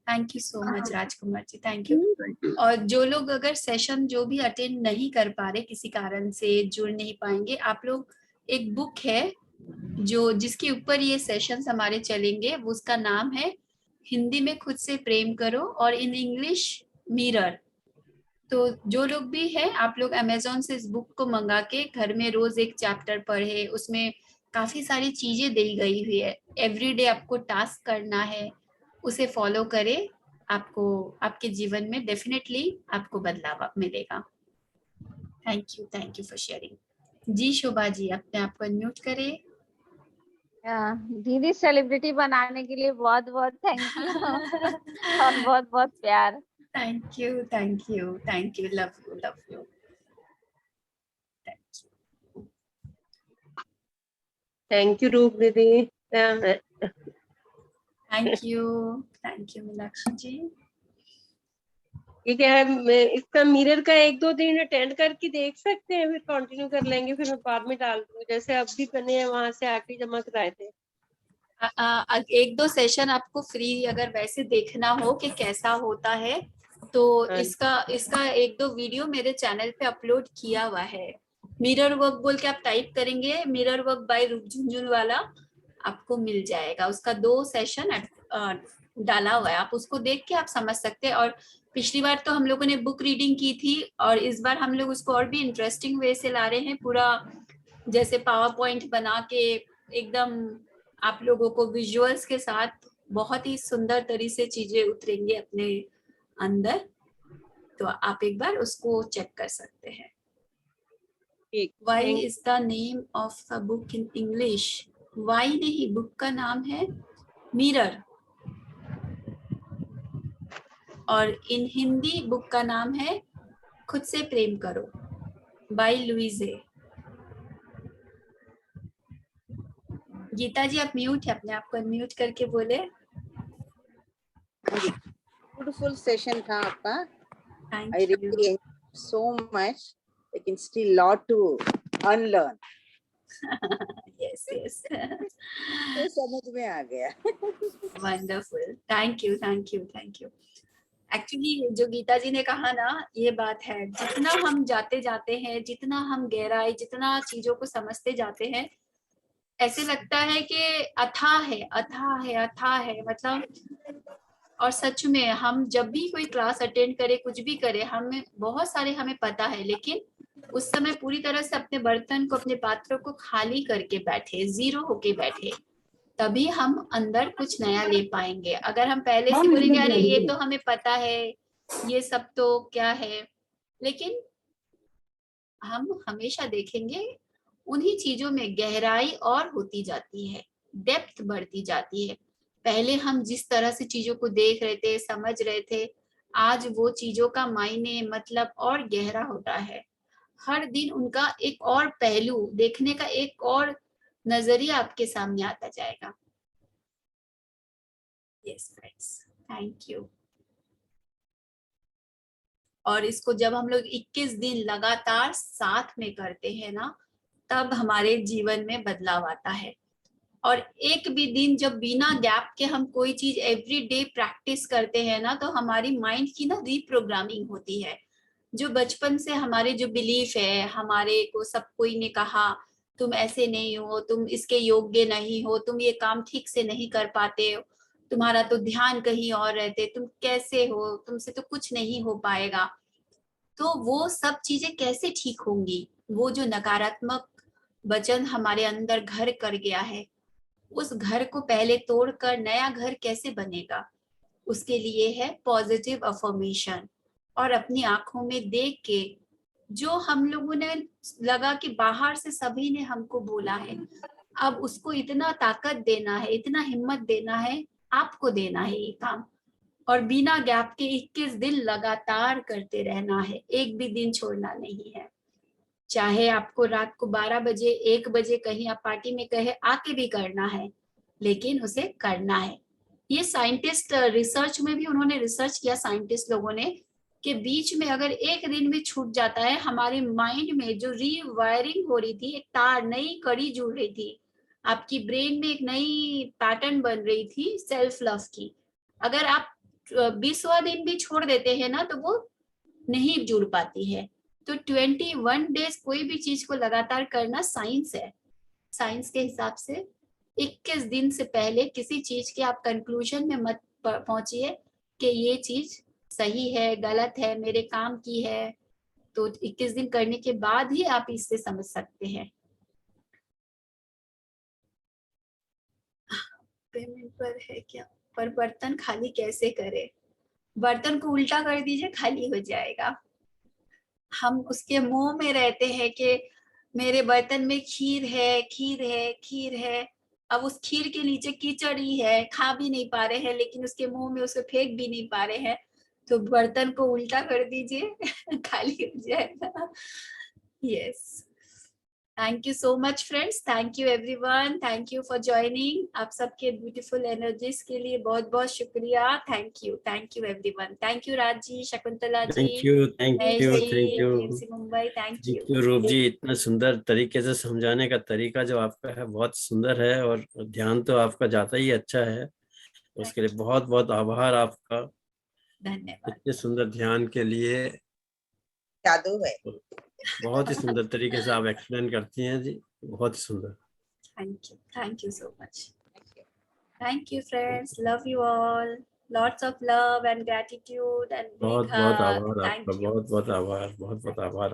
thank you so much Rajkumar ji, thank you. Thank you. और जो लोग अगर सेशन जो भी अटेंड नहीं कर पा रहे, किसी कारण से जुड़ नहीं पाएंगे, आप लोग, एक बुक है जो जिसके ऊपर ये सेशंस हमारे चलेंगे, उसका नाम है हिंदी में खुद से प्रेम करो और इन इंग्लिश मिरर। तो जो लोग भी हैं, आप लोग अमेज़न से इस बुक को मंगा के घर में रोज एक चैप्टर पढ़े। उसमें काफी सारी चीजें दी गई हुई है। एवरीडे आपको टास्क करना है, उसे फॉलो करें, आपको आपके जीवन में डेफिनेटली आपको बदलाव मिलेगा। Thank you for sharing. जी शोभा जी, अपने आप को अनम्यूट करें। दीदी सेलिब्रिटी बनाने के लिए बहुत बहुत थैंक यू और बहुत बहुत प्यार। Thank you, thank you, thank you, love you, love you, thank you. Thank you रूप दीदी। थैंक यू मीनाक्षी जी। ठीक है, मैं इसका मिरर का 1-2 दिन अटेंड करके देख सकते हैं, फिर कंटिन्यू कर लेंगे, फिर मैं बाद में डाल दूंगी जैसे अब भी मैंने वहां से आके जमा कराए थे। एक दो सेशन आपको फ्री अगर वैसे देखना हो कि कैसा होता है, तो इसका एक दो वीडियो मेरे चैनल पे अपलोड किया हुआ है। मिरर वर्क बोल के आप टाइप करेंगे, मिरर वर्क बाय रूप झुनझुनवाला, आपको मिल जाएगा। उसका 2 सेशन डाला हुआ है, आप उसको देख के आप समझ सकते हैं। और पिछली बार तो हम लोगों ने बुक रीडिंग की थी, और इस बार हम लोग उसको और भी इंटरेस्टिंग वे से ला रहे हैं। पूरा जैसे पावर पॉइंट बना के एकदम आप लोगों को विजुअल्स के साथ बहुत ही सुंदर तरीके से चीजें उतरेंगे अपने अंदर। तो आप एक बार उसको चेक कर सकते हैं। Why is the name of the book in English? Why नहीं, बुक का नाम है मिरर, और इन हिंदी बुक का नाम है खुद से प्रेम करो, बाय लुइजे। गीता जी आप म्यूट है, अपने आप को अनम्यूट करके बोले। ब्यूटीफुल सेशन था आपका। Thank I you. really so much, लेकिन still lot to unlearn. Yes yes, तो समझ में आ गया। Wonderful, thank you thank you thank you. Actually जो गीता जी ने कहा ना, ये बात है, जितना हम जाते जाते हैं, जितना हम गहराई, जितना चीजों को समझते जाते हैं, ऐसे लगता है कि अथाह है अथाह है अथाह है, मतलब। और सच में हम जब भी कोई क्लास अटेंड करे, कुछ भी करे, हमें बहुत सारे हमें पता है, लेकिन उस समय पूरी तरह से अपने बर्तन को, अपने पात्रों को खाली करके बैठे, जीरो होके बैठे, तभी हम अंदर कुछ नया ले पाएंगे। अगर हम पहले से बोलेंगे अरे ये तो हमें पता है, ये सब तो क्या है, लेकिन हम हमेशा देखेंगे उन्हीं चीजों में गहराई और होती जाती है, डेप्थ बढ़ती जाती है। पहले हम जिस तरह से चीजों को देख रहे थे, समझ रहे थे, आज वो चीजों का मायने, मतलब और गहरा होता है। हर दिन उनका एक और पहलू देखने का, एक और नजरिया आपके सामने आता जाएगा। Yes friends, thank you. और इसको जब हम लोग 21 दिन लगातार साथ में करते हैं ना, तब हमारे जीवन में बदलाव आता है। और एक भी दिन जब बिना गैप के हम कोई चीज एवरी डे प्रैक्टिस करते हैं ना, तो हमारी माइंड की ना रीप्रोग्रामिंग होती है। जो बचपन से हमारे जो बिलीफ है, हमारे को सब कोई ने कहा तुम ऐसे नहीं हो, तुम इसके योग्य नहीं हो, तुम ये काम ठीक से नहीं कर पाते हो, तुम्हारा तो ध्यान कहीं और रहते, तुम कैसे हो, तुमसे तो कुछ नहीं हो पाएगा। तो वो सब चीजें कैसे ठीक होंगी? वो जो नकारात्मक वचन हमारे अंदर घर कर गया है, उस घर को पहले तोड़कर नया घर कैसे बनेगा? उसके लिए है पॉजिटिव अफर्मेशन। और अपनी आंखों में देख के, जो हम लोगों ने लगा कि बाहर से सभी ने हमको बोला है, अब उसको इतना ताकत देना है, इतना हिम्मत देना है, आपको देना है ये काम। और बिना गैप के 21 दिन लगातार करते रहना है, एक भी दिन छोड़ना नहीं है। चाहे आपको रात को 12 बजे 1 बजे कहीं आप पार्टी में कहे आके भी करना है, लेकिन उसे करना है। ये साइंटिस्ट रिसर्च में भी उन्होंने रिसर्च किया, साइंटिस्ट लोगों ने, कि बीच में अगर एक दिन भी छूट जाता है, हमारे माइंड में जो रीवायरिंग हो रही थी, एक तार, नई कड़ी जुड़ रही थी, आपकी ब्रेन में एक नई पैटर्न बन रही थी सेल्फ लव की, अगर आप 20वां दिन भी छोड़ देते हैं ना, तो वो नहीं जुड़ पाती है। तो 21 डेज कोई भी चीज को लगातार करना साइंस है। साइंस के हिसाब से 21 दिन से पहले किसी चीज के आप कंक्लूजन में मत पहुंचिए कि ये चीज सही है, गलत है, मेरे काम की है। तो 21 दिन करने के बाद ही आप इससे समझ सकते हैं। पेमेंट पर है क्या? पर बर्तन खाली कैसे करें? बर्तन को उल्टा कर दीजिए, खाली हो जाएगा। हम उसके मोह में रहते हैं कि मेरे बर्तन में खीर है, खीर है, खीर है। अब उस खीर के नीचे कीचड़ ही है, खा भी नहीं पा रहे हैं, लेकिन उसके मुंह में उसे फेंक भी नहीं पा रहे हैं। तो बर्तन को उल्टा कर दीजिए, खाली हो जाएगा। Yes, thank you so much friends, thank you everyone, thank you for joining. आप सबके ब्यूटीफुल एनर्जीज के लिए बहुत बहुत शुक्रिया। Thank you everyone. Thank you Raj ji, Shakuntala ji, thank you thank Mahesh you ji, thank you PMC Mumbai, thank ji you. Roop ji, इतना सुंदर तरीके से समझाने का तरीका जो आपका है बहुत सुंदर है, और ध्यान तो आपका जाता ही अच्छा है। उसके लिए बहुत बहुत आभार आपका, धन्यवाद। इतने सुंदर ध्यान के लिए। जादू है। बहुत ही सुंदर तरीके से आप एक्सप्लेन करती हैं जी, बहुत ही सुंदर। Thank you so much. Thank you friends, love you all, lots of love and gratitude and बहुत बिग बहुत हग। आभार आपका, थैंक यू। बहुत बहुत आभार, बहुत बहुत आभार।